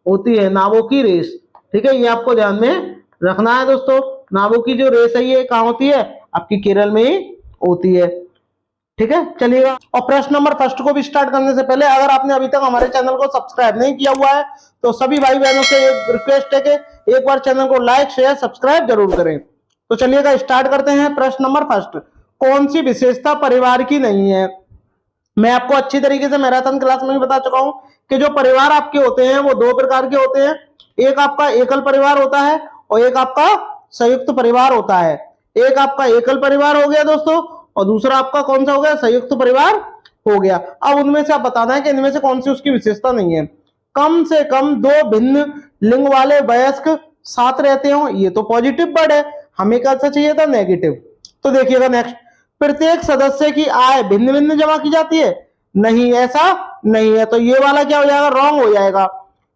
होती है नावों की रेस। ठीक है, ये आपको ध्यान में रखना है दोस्तों। नावों की जो रेस है ये कहां होती है? आपकी केरल में ही होती है। ठीक है, चलिएगा। और प्रश्न नंबर फर्स्ट को भी स्टार्ट करने से पहले अगर आपने अभी तक हमारे चैनल को सब्सक्राइब नहीं किया हुआ है तो सभी भाई बहनों से एक रिक्वेस्ट है कि एक बार चैनल को लाइक शेयर सब्सक्राइब जरूर करें। तो चलिएगा स्टार्ट करते हैं। प्रश्न नंबर फर्स्ट, कौन सी विशेषता परिवार की नहीं है? मैं आपको अच्छी तरीके से मैराथन क्लास में भी बता चुका हूं कि जो परिवार आपके होते हैं वो दो प्रकार के होते हैं। एक आपका एकल परिवार होता है और एक आपका संयुक्त परिवार होता है। एक आपका एकल परिवार हो गया दोस्तों और दूसरा आपका कौन सा हो गया? संयुक्त परिवार हो गया। अब उनमें से आप बताना है कि इनमें से कौन सी उसकी विशेषता नहीं है। कम से कम दो भिन्न लिंग वाले वयस्क साथ रहते हो, ये तो पॉजिटिव वर्ड है, हमें कैसा चाहिए था? नेगेटिव। तो देखिएगा नेक्स्ट, प्रत्येक सदस्य की आय भिन्न भिन्न जमा की जाती है, नहीं, ऐसा नहीं है। तो ये वाला क्या हो जाएगा? रॉन्ग हो जाएगा।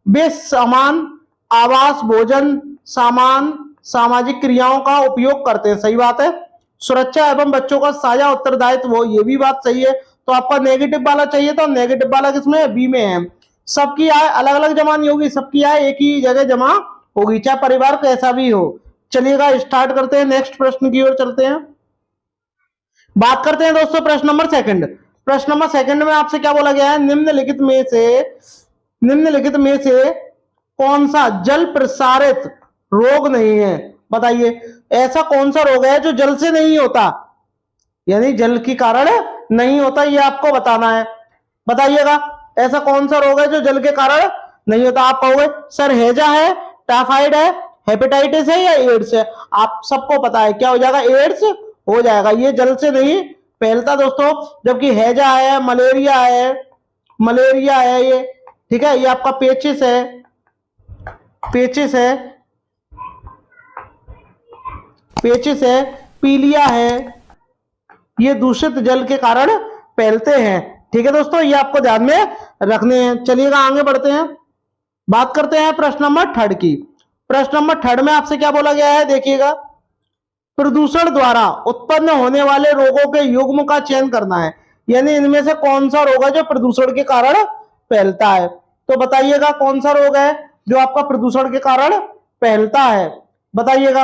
वे समान आवास, भोजन, सामान, सामाजिक क्रियाओं का उपयोग करते हैं, सही बात है। सुरक्षा एवं बच्चों का साझा उत्तरदायित्व हो, ये भी बात सही है। तो आपका नेगेटिव वाला चाहिए था, नेगेटिव वाला किसमें है? बी में है। सबकी आय अलग अलग जमा नहीं होगी, सबकी आय एक ही जगह जमा होगी, चाहे परिवार कैसा भी हो। चलिएगा स्टार्ट करते हैं, नेक्स्ट प्रश्न की ओर चलते हैं। बात करते हैं दोस्तों प्रश्न नंबर सेकंड। प्रश्न नंबर सेकंड में आपसे क्या बोला गया है? निम्नलिखित में से कौन सा जल प्रसारित रोग नहीं है? बताइए, ऐसा कौन सा रोग है जो जल से नहीं होता, यानी जल के कारण नहीं होता, ये आपको बताना है। बताइएगा, ऐसा कौन सा रोग है जो जल के कारण नहीं होता? आप कहोगे सर हैजा है, टाइफाइड है, हेपेटाइटिस है, या एड्स है? आप सबको पता है क्या हो जाएगा? एड्स हो जाएगा। ये जल से नहीं फैलता दोस्तों, जबकि हैजा है, मलेरिया है ये। ठीक है, ये आपका पेचिस है, पीलिया है, ये दूषित जल के कारण फैलते हैं। ठीक है दोस्तों, ये आपको ध्यान में रखने हैं। चलिएगा आगे बढ़ते हैं, बात करते हैं प्रश्न नंबर थर्ड की। प्रश्न नंबर थर्ड में आपसे क्या बोला गया है? देखिएगा, प्रदूषण द्वारा उत्पन्न होने वाले रोगों के युग्म का चयन करना है, यानी इनमें से कौन सा रोग है जो प्रदूषण के कारण फैलता है? तो बताइएगा कौन सा रोग है जो आपका प्रदूषण के कारण फैलता है? बताइएगा,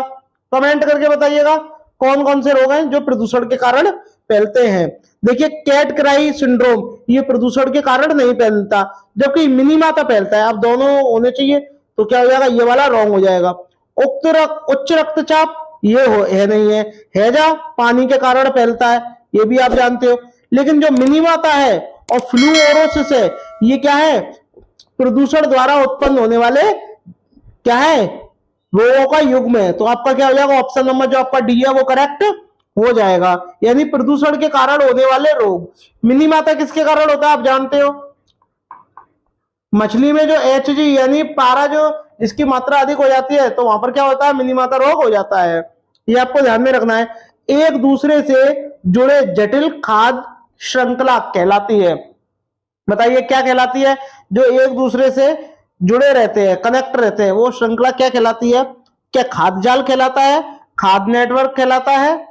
कमेंट करके बताइएगा कौन कौन से रोग हैं जो प्रदूषण के कारण फैलते हैं। देखिए कैट क्राई सिंड्रोम ये प्रदूषण के कारण नहीं फैलता, जबकि मिनीमाता फैलता है। अब दोनों होने चाहिए तो क्या हो जाएगा, ये वाला रॉन्ग हो जाएगा। उच्च रक्तचाप ये है नहीं है। हैजा पानी के कारण फैलता है, ये भी आप जानते हो। लेकिन जो मिनीमाता है और फ्लूओरोसिस है, ये क्या है, प्रदूषण द्वारा उत्पन्न होने वाले क्या है, रोगों का युग्म है। तो आपका क्या हो जाएगा, ऑप्शन नंबर जो आपका डी है वो करेक्ट हो जाएगा, यानी प्रदूषण के कारण होने वाले रोग। मिनीमाता किसके कारण होता है आप जानते हो, मछली में जो HG यानी पारा जो इसकी मात्रा अधिक हो जाती है तो वहां पर क्या होता है, मिनीमाता रोग हो जाता है। ये आपको ध्यान में रखना है। एक दूसरे से जुड़े जटिल खाद्य श्रृंखला कहलाती है। बताइए क्या कहलाती है, जो एक दूसरे से जुड़े रहते हैं, कनेक्ट रहते हैं, वो श्रृंखला क्या कहलाती है। क्या खाद्य जाल कहलाता है, खाद्य नेटवर्क कहलाता है,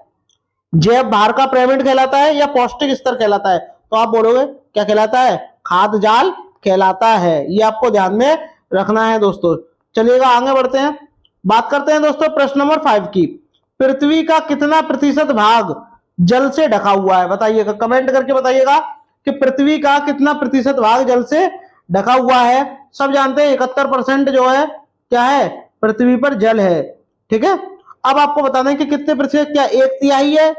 जैव भार का पिरामिड कहलाता है, या पौष्टिक स्तर कहलाता है। तो आप बोलोगे क्या कहलाता है, खाद्य जाल कहलाता है। ये आपको ध्यान में रखना है दोस्तों। चलिएगा आगे बढ़ते हैं, बात करते हैं दोस्तों प्रश्न नंबर 5 की। पृथ्वी का कितना प्रतिशत भाग जल से ढका हुआ है, बताइएगा, कमेंट करके बताइएगा कि पृथ्वी का कितना प्रतिशत भाग जल से ढका हुआ है। सब जानते हैं 71% जो है क्या है, पृथ्वी पर जल है। ठीक है, अब आपको बताना है कि कितने प्रतिशत, क्या 1/3 है,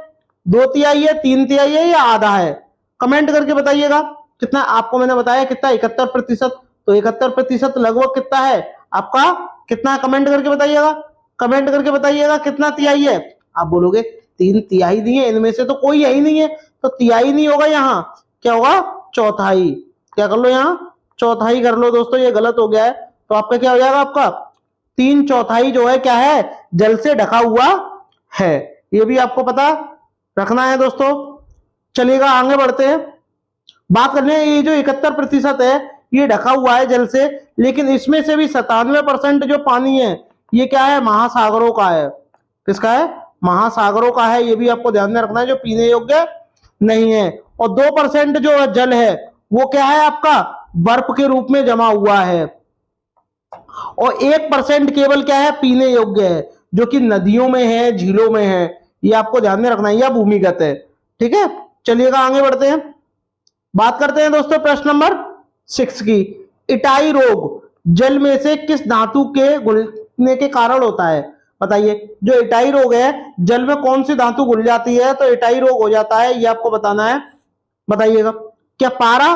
2/3 है, 3/3 है, या आधा है। कमेंट करके बताइएगा कितना। आपको मैंने बताया कितना, 71%। तो 71% लगभग कितना है आपका, कितना, कमेंट करके बताइएगा। कमेंट करके बताइएगा कितना तिहाई है। आप बोलोगे 3/3 नहीं है, इनमें से तो कोई है ही नहीं है, तो तिहाई नहीं होगा, यहाँ क्या होगा, चौथाई। क्या कर लो, यहाँ चौथाई कर लो दोस्तों, ये गलत हो गया है। तो आपका क्या हो जाएगा, आपका 3/4 जो है क्या है, जल से ढका हुआ है। ये भी आपको पता रखना है दोस्तों। चलिएगा आगे बढ़ते हैं, बात करने ये जो 71% है ये ढका हुआ है जल से, लेकिन इसमें से भी 97% जो पानी है ये क्या है, महासागरों का है। किसका है, महासागरों का है। ये भी आपको ध्यान में रखना है, जो पीने योग्य नहीं है। और 2% जो जल है वो क्या है आपका, बर्फ के रूप में जमा हुआ है। और 1% केवल क्या है, पीने योग्य है, जो कि नदियों में है, झीलों में है। ये आपको ध्यान में रखना है, या भूमिगत है। ठीक है, चलिएगा आगे बढ़ते हैं, बात करते हैं दोस्तों प्रश्न नंबर 6 की। इटाई रोग जल में से किस धातु के घुलने के कारण होता है, बताइए। जो इटाई रोग है, जल में कौन सी धातु घुल जाती है तो इटाई रोग हो जाता है, ये आपको बताना है। बताइएगा, क्या पारा,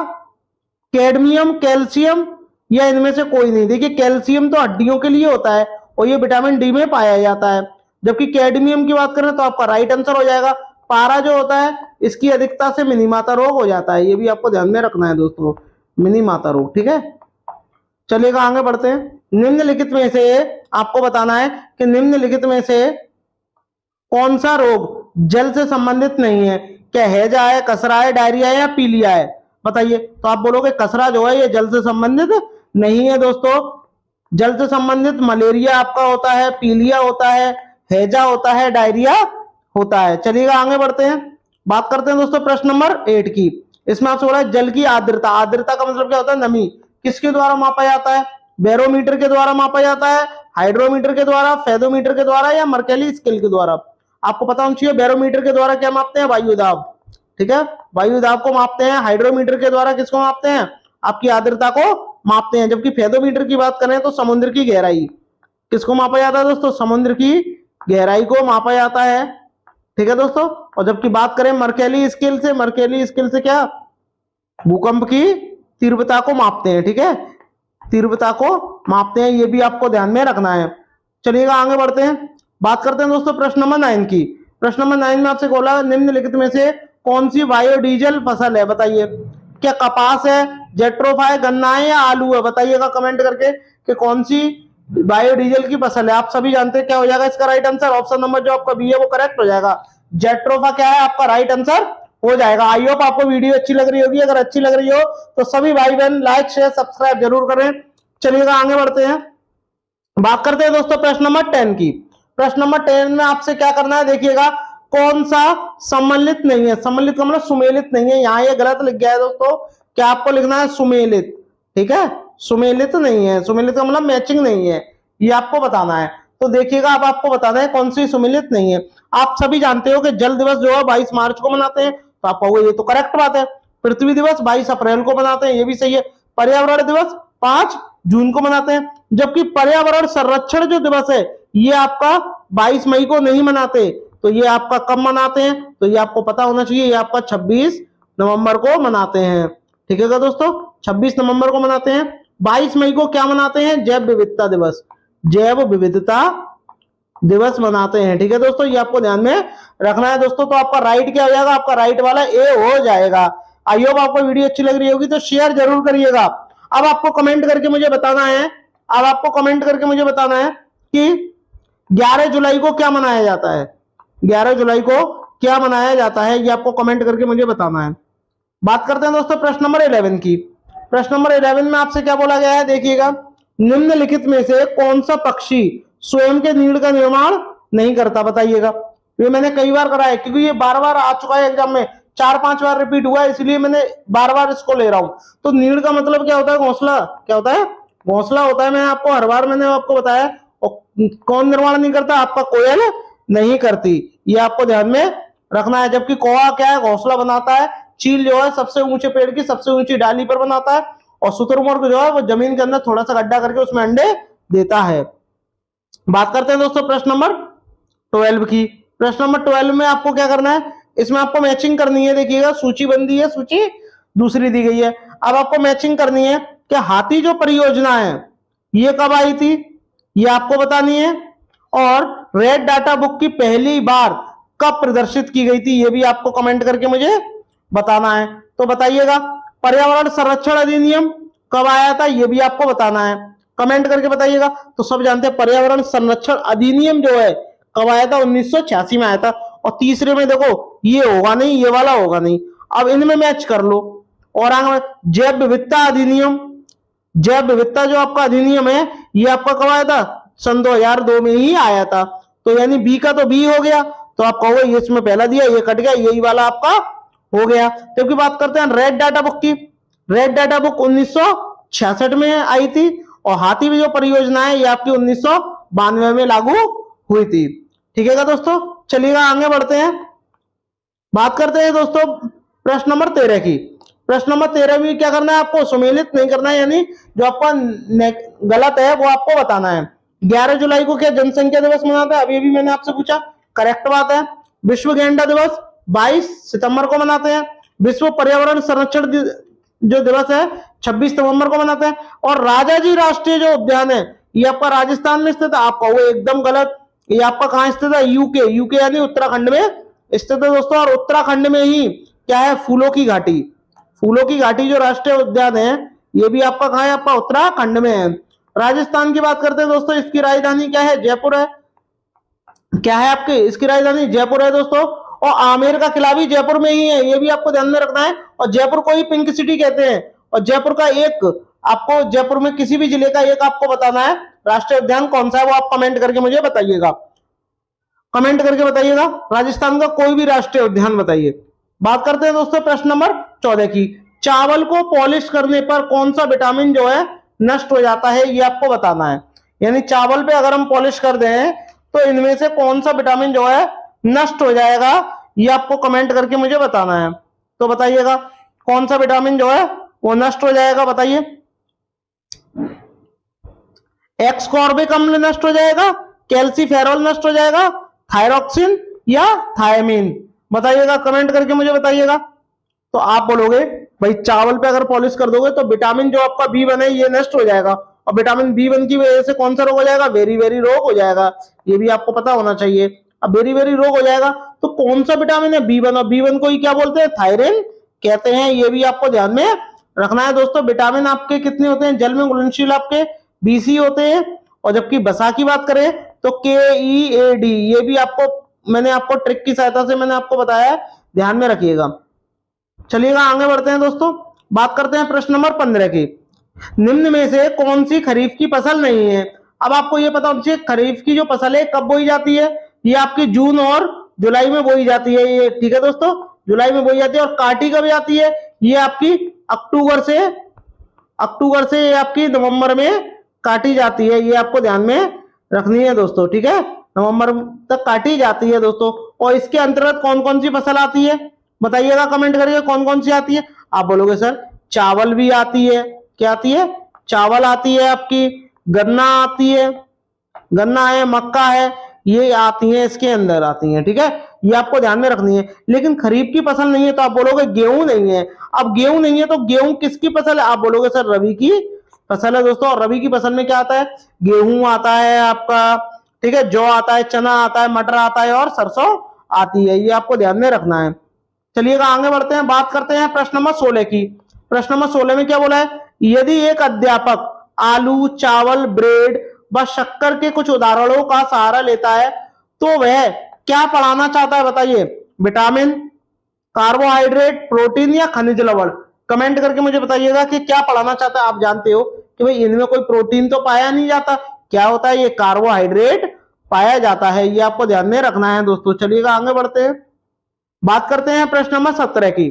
कैडमियम, कैल्शियम, या इनमें से कोई नहीं। देखिए कैल्शियम तो हड्डियों के लिए होता है और ये विटामिन डी में पाया जाता है, जबकि कैडमियम की बात करें तो आपका राइट आंसर हो जाएगा। पारा जो होता है इसकी अधिकता से मिनीमाता रोग हो जाता है। ये भी आपको ध्यान में रखना है दोस्तों, मिनीमाता रोग। ठीक है, चलिएगा आगे बढ़ते हैं। निम्नलिखित में से आपको बताना है कि निम्नलिखित में से कौन सा रोग जल से संबंधित नहीं है। क्या हैजा है, कसरा है, डायरिया है, या पीलिया है, बताइए। तो आप बोलोगे कसरा जो है ये जल से संबंधित नहीं है दोस्तों। जल से संबंधित मलेरिया आपका होता है, पीलिया होता है, हैजा होता है, डायरिया होता है। चलिएगा आगे बढ़ते हैं, बात करते हैं दोस्तों प्रश्न नंबर 8 की। इसमें आपसे बोला है जल की आर्द्रता। आर्द्रता का मतलब क्या होता है, नमी। किसके द्वारा मापा जाता है, बैरोमीटर के द्वारा मापा जाता है, हाइड्रोमीटर के द्वारा, फेदोमीटर के द्वारा, या मर्केली स्केल के द्वारा। आपको पता होना चाहिए बैरोमीटर के द्वारा क्या मापते हैं, वायु दाब। ठीक है, वायु दाब को मापते हैं। हाइड्रोमीटर के द्वारा किसको मापते हैं, आपकी आर्द्रता को मापते हैं। जबकि फेदोमीटर की बात करें तो समुद्र की गहराई। किसको मापा जाता है दोस्तों, समुद्र की गहराई को मापा जाता है। ठीक है दोस्तों, और जबकि बात करें मर्केली स्केल से, मर्केली स्केल से क्या, भूकंप की तीव्रता को मापते हैं। ठीक है, तीव्रता को मापते हैं, ये भी आपको ध्यान में रखना है। चलिएगा आगे बढ़ते हैं, बात करते हैं दोस्तों प्रश्न नंबर 9 की। प्रश्न नंबर 9 में आपसे बोला निम्नलिखित में से कौन सी बायोडीजल फसल है, बताइए। क्या कपास है, जेट्रोफा है, गन्ना है, या आलू है, बताइएगा कमेंट करके कि कौन सी बायोडीजल की फसल है। आप सभी जानते हैं क्या हो जाएगा इसका राइट आंसर, ऑप्शन नंबर जो आपका बी है वो करेक्ट हो जाएगा। जेट्रोफा क्या है आपका राइट आंसर हो जाएगा। आई होप आपको वीडियो अच्छी लग रही होगी, अगर अच्छी लग रही हो तो सभी भाई बहन लाइक शेयर सब्सक्राइब जरूर करें। चलिएगा आगे बढ़ते हैं, बात करते हैं दोस्तों प्रश्न नंबर 10 की। प्रश्न नंबर 10 में आपसे क्या करना है, देखिएगा कौन सा सम्मिलित नहीं है। सम्मिलित का मतलब सुमेलित नहीं है, यहाँ ये गलत लिख गया है दोस्तों। क्या आपको लिखना है, सुमेलित। ठीक है, सुमेलित नहीं है, सुमेलित का मतलब मैचिंग नहीं है, ये आपको बताना है। तो देखिएगा अब आपको बताना है कौन सी सुमेलित नहीं है। आप सभी जानते हो कि जल दिवस जो है 22 मार्च को मनाते हैं, तो आप कहोगे ये तो करेक्ट बात है। पृथ्वी दिवस 22 अप्रैल को मनाते हैं, ये भी सही है। पर्यावरण दिवस 5 जून को मनाते हैं, जबकि पर्यावरण संरक्षण जो दिवस है ये आपका 22 मई को नहीं मनाते, तो ये आपका कब मनाते हैं, तो ये आपको पता होना चाहिए, ये आपका 26 नवंबर को मनाते हैं। ठीक है दोस्तों, 26 नवंबर को मनाते हैं। 22 मई को क्या मनाते हैं, जैव विविधता दिवस, जैव विविधता दिवस मनाते हैं। ठीक है दोस्तों, ये आपको ध्यान में रखना है दोस्तों। तो आपका राइट क्या हो जाएगा, आपका राइट वाला ए हो जाएगा। आई होप आपको वीडियो अच्छी लग रही होगी तो शेयर जरूर करिएगा। अब आपको कमेंट करके मुझे बताना है, अब आपको कमेंट करके मुझे बताना है कि 11 जुलाई को क्या मनाया जाता है, 11 जुलाई को क्या मनाया जाता है, ये आपको कमेंट करके मुझे बताना है। बात करते हैं दोस्तों प्रश्न नंबर 11 की। प्रश्न नंबर 11 में आपसे क्या बोला गया है, देखिएगा, निम्नलिखित में से कौन सा पक्षी स्वयं के नीड़ का निर्माण नहीं करता, बताइएगा। ये मैंने कई बार करा है, क्योंकि ये बार बार आ चुका है एग्जाम में, 4-5 बार रिपीट हुआ है, इसलिए मैंने बार बार इसको ले रहा हूं। तो नीड़ का मतलब क्या होता है, घोंसला, क्या होता है, घोंसला होता है। मैंने आपको हर बार मैंने आपको बताया। और कौन निर्माण नहीं करता, आपका कोयल नहीं करती, ये आपको ध्यान में रखना है। जबकि कौवा क्या है, घोंसला बनाता है। चील जो है सबसे ऊंचे पेड़ की सबसे ऊंची डाली पर बनाता है, और शुतुरमुर्ग जो है वो जमीन के अंदर थोड़ा सा गड्ढा करके उसमें अंडे देता है। बात करते हैं दोस्तों प्रश्न नंबर 12 की। प्रश्न नंबर 12 में आपको क्या करना है, इसमें आपको मैचिंग करनी है। देखिएगा, सूची बंदी है, सूची दूसरी दी गई है। अब आपको मैचिंग करनी है कि हाथी जो परियोजना है ये कब आई थी, ये आपको बतानी है। और रेड डाटा बुक की पहली बार कब प्रदर्शित की गई थी, ये भी आपको कमेंट करके मुझे बताना है। तो बताइएगा, पर्यावरण संरक्षण अधिनियम कब आया था, ये भी आपको बताना है, कमेंट करके बताइएगा। तो सब जानते हैं पर्यावरण संरक्षण अधिनियम जो है कब आया था, 1986 में आया था। और तीसरे में देखो, ये होगा नहीं, ये वाला होगा नहीं, अब इनमें मैच कर लो। और आगे जैव विविधता अधिनियम, जैव विविधता जो आपका अधिनियम है ये आपका कब आया था, सन 2002 में ही आया था। तो यानी बी का तो बी हो गया, तो आप कहोगे ये इसमें पहला दिया, ये कट गया, यही वाला आपका हो गया। क्योंकि बात करते हैं रेड डाटा बुक की, रेड डाटा बुक 1966 में आई थी, और हाथी भी जो परियोजना है ये आपकी 1992 में लागू हुई थी। ठीक है दोस्तों, चलिएगा आगे बढ़ते हैं। बात करते हैं दोस्तों प्रश्न नंबर 13 की। प्रश्न नंबर 13 में क्या करना है, आपको सुमेलित नहीं करना है, यानी जो आपका गलत है वो आपको बताना है। 11 जुलाई को क्या जनसंख्या दिवस मनाता है, अभी भी मैंने आपसे पूछा, करेक्ट बात है। विश्व गेंडा दिवस 22 सितंबर को मनाते हैं। विश्व पर्यावरण संरक्षण जो दिवस है 26 नवंबर को मनाते हैं। और राजाजी राष्ट्रीय जो उद्यान है ये आपका राजस्थान में स्थित है, आप कहोगे एकदम गलत, ये आपका कहां स्थित है, यूके, यूके यानी उत्तराखंड में स्थित है दोस्तों। और उत्तराखंड में ही क्या है, फूलों की घाटी, फूलों की घाटी जो राष्ट्रीय उद्यान है ये भी आपका कहां है, आपका उत्तराखंड में है। राजस्थान की बात करते हैं दोस्तों, इसकी राजधानी क्या है, जयपुर है। क्या है आपकी, इसकी राजधानी जयपुर है दोस्तों। और आमेर का किला भी जयपुर में ही है, ये भी आपको ध्यान में रखना है। और जयपुर को ही पिंक सिटी कहते हैं। और जयपुर का एक आपको, जयपुर में किसी भी जिले का एक आपको बताना है राष्ट्रीय उद्यान कौन सा है, वो आप कमेंट करके मुझे बताइएगा, कमेंट करके बताइएगा। राजस्थान का कोई भी राष्ट्रीय उद्यान बताइए। बात करते हैं दोस्तों प्रश्न नंबर 14 की। चावल को पॉलिश करने पर कौन सा विटामिन जो है नष्ट हो जाता है, ये आपको बताना है। यानी चावल पे अगर हम पॉलिश कर दें तो इनमें से कौन सा विटामिन जो है नष्ट हो जाएगा, ये आपको कमेंट करके मुझे बताना है। तो बताइएगा कौन सा विटामिन जो है वो नष्ट हो जाएगा, बताइए। एक्सकॉर्बिक अम्ल नष्ट हो जाएगा, कैल्सीफेरॉल नष्ट हो जाएगा, थायरोक्सिन या थायमीन, बताइएगा, कमेंट करके मुझे बताइएगा। तो आप बोलोगे भाई चावल पे अगर पॉलिश कर दोगे तो विटामिन जो आपका B1 है ये नष्ट हो जाएगा, और विटामिन B1 की वजह से कौन सा रोग हो जाएगा, वेरी वेरी रोग हो जाएगा, ये भी आपको पता होना चाहिए। अब वेरी वेरी रोग हो जाएगा तो कौन सा विटामिन है, B1, और B1 को ही क्या बोलते हैं, थायरिन कहते हैं, ये भी आपको ध्यान में रखना है दोस्तों। विटामिन आपके कितने होते हैं, जल में घुलनशील आपके BC होते हैं। और जबकि बसा की बात करें तो KEAD, ये भी आपको मैंने आपको ट्रिक की सहायता से मैंने आपको बताया है, ध्यान में रखिएगा। चलिएगा आगे बढ़ते हैं दोस्तों। बात करते हैं प्रश्न नंबर 15 की। निम्न में से कौन सी खरीफ की फसल नहीं है। अब आपको ये पता होना चाहिए खरीफ की जो फसल है कब बोई जाती है, ये आपकी जून और जुलाई में बोई जाती है, ये ठीक है दोस्तों, जुलाई में बोई जाती है। और काटी कब जाती है, ये आपकी अक्टूबर से ये आपकी नवंबर में काटी जाती है, ये आपको ध्यान में रखनी है दोस्तों, ठीक है, नवंबर तक काटी जाती है दोस्तों। और इसके अंतर्गत कौन कौन सी फसल आती है, बताइएगा कमेंट करिए कौन कौन सी आती है। आप बोलोगे सर चावल भी आती है, क्या आती है, चावल आती है आपकी, गन्ना आती है, गन्ना है, मक्का है, ये आती है, इसके अंदर आती है, ठीक है, ये आपको ध्यान में रखनी है। लेकिन खरीफ की फसल नहीं है, तो आप बोलोगे गेहूं नहीं है। अब गेहूं नहीं है तो गेहूं किसकी फसल है, आप बोलोगे सर रबी की फसल है दोस्तों। और रबी की फसल में क्या आता है, गेहूं आता है आपका, ठीक है, जौ आता है, चना आता है, मटर आता है और सरसों आती है, ये आपको ध्यान में रखना है। चलिएगा आगे बढ़ते हैं, बात करते हैं प्रश्न नंबर 16 की। प्रश्न नंबर 16 में क्या बोला है, यदि एक अध्यापक आलू, चावल, ब्रेड व शक्कर के कुछ उदाहरणों का सहारा लेता है तो वह क्या पढ़ाना चाहता है, बताइए। विटामिन, कार्बोहाइड्रेट, प्रोटीन या खनिज लवण। कमेंट करके मुझे बताइएगा कि क्या पढ़ाना चाहता है। आप जानते हो कि भाई इनमें कोई प्रोटीन तो पाया नहीं जाता, क्या होता है, ये कार्बोहाइड्रेट पाया जाता है, ये आपको ध्यान में रखना है दोस्तों। चलिएगा आगे बढ़ते हैं, बात करते हैं प्रश्न नंबर 17 की।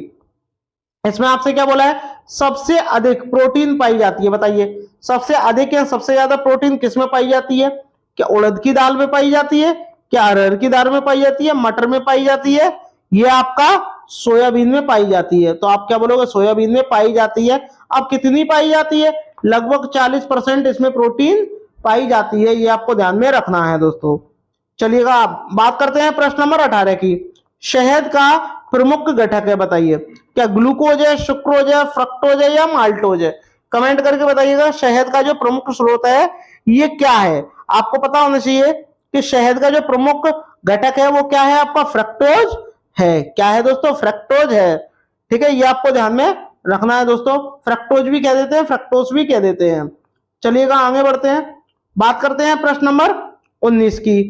इसमें आपसे क्या बोला है, सबसे अधिक प्रोटीन पाई जाती है, बताइए। सबसे अधिक या सबसे ज्यादा प्रोटीन किसमें पाई जाती है, क्या उड़द की दाल में पाई जाती है, क्या अरहर की दाल में पाई जाती है, मटर में पाई जाती है, ये आपका सोयाबीन में पाई जाती है। तो आप क्या बोलोगे, सोयाबीन में पाई जाती है। अब कितनी पाई जाती है, लगभग 40% इसमें प्रोटीन पाई जाती है, ये आपको ध्यान में रखना है दोस्तों। चलिएगा बात करते हैं प्रश्न नंबर 18 की। शहद का प्रमुख घटक है, बताइए। क्या ग्लूकोज है, सुक्रोज है, फ्रक्टोज है या माल्टोज है। कमेंट करके बताइएगा शहद का जो प्रमुख स्रोत है ये क्या है। आपको पता होना चाहिए कि शहद का जो प्रमुख घटक है वो क्या है, आपका फ्रक्टोज है। क्या है दोस्तों, फ्रक्टोज है, ठीक है, ये आपको ध्यान में रखना है दोस्तों। फ्रक्टोज भी कह देते हैं, फ्रक्टोज भी कह देते हैं। चलिएगा आगे बढ़ते हैं, बात करते हैं प्रश्न नंबर 19 की।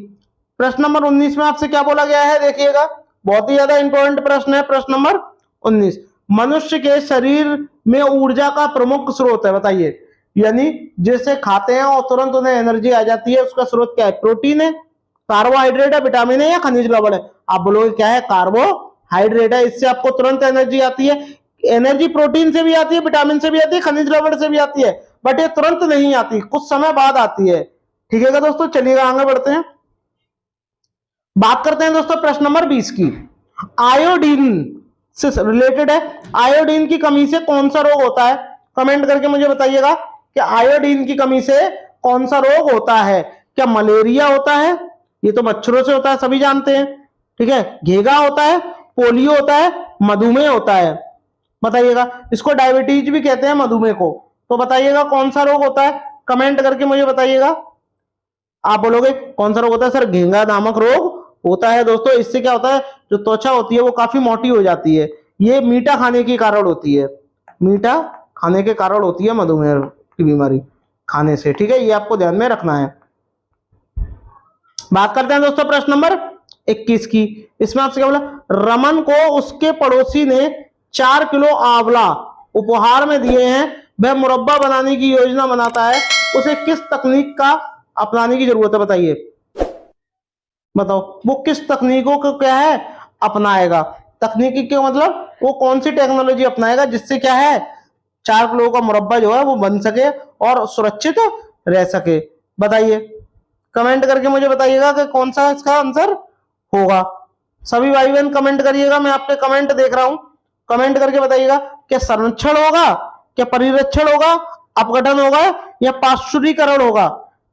प्रश्न नंबर 19 में आपसे क्या बोला गया है, देखिएगा, बहुत ही ज्यादा इंपॉर्टेंट प्रश्न है। प्रश्न नंबर 19, मनुष्य के शरीर में ऊर्जा का प्रमुख स्रोत है, बताइए। यानी जैसे खाते हैं और तुरंत उन्हें एनर्जी आ जाती है, उसका स्रोत क्या है, प्रोटीन है, कार्बोहाइड्रेट है, विटामिन है या खनिज लवण है। आप बोलोगे क्या है, कार्बोहाइड्रेट है, इससे आपको तुरंत एनर्जी आती है। एनर्जी प्रोटीन से भी आती है, विटामिन से भी आती है, खनिज लवण से भी आती है, बट ये तुरंत नहीं आती, कुछ समय बाद आती है, ठीक है दोस्तों। चलिएगा आगे बढ़ते हैं, बात करते हैं दोस्तों प्रश्न नंबर 20 की। आयोडीन से रिलेटेड है, आयोडीन की कमी से कौन सा रोग होता है। कमेंट करके मुझे बताइएगा कि आयोडीन की कमी से कौन सा रोग होता है। क्या मलेरिया होता है, ये तो मच्छरों से होता है, सभी जानते हैं, ठीक है, घेगा होता है, पोलियो होता है, मधुमेह होता है, बताइएगा। इसको डायबिटीज भी कहते हैं मधुमेह को, तो बताइएगा कौन सा रोग होता है, कमेंट करके मुझे बताइएगा। आप बोलोगे कौन सा रोग होता है, सर घेंगा नामक रोग होता है दोस्तों। इससे क्या होता है, जो त्वचा होती है वो काफी मोटी हो जाती है, ये मीठा खाने के कारण होती है, मीठा खाने के कारण होती है मधुमेह की बीमारी खाने से, ठीक है, ये आपको ध्यान में रखना है। बात करते हैं दोस्तों प्रश्न नंबर 21 की। इसमें आपसे क्या बोला, रमन को उसके पड़ोसी ने 4 किलो आंवला उपहार में दिए हैं, वह मुरब्बा बनाने की योजना बनाता है, उसे किस तकनीक का अपनाने की जरूरत है, बताइए। बताओ वो किस तकनीकों को क्या है अपनाएगा। तकनीकी के मतलब वो कौन सी टेक्नोलॉजी अपनाएगा जिससे क्या है 4 किलो का मुरब्बा जो है वो बन सके और सुरक्षित रह सके, बताइए। कमेंट करके मुझे बताइएगा कि कौन सा इसका आंसर होगा। सभी भाई बहन कमेंट करिएगा, मैं आपके कमेंट देख रहा हूं, कमेंट करके बताइएगा क्या संरक्षण होगा, क्या परिरक्षण होगा, अपघटन होगा या पाश्चुरीकरण होगा।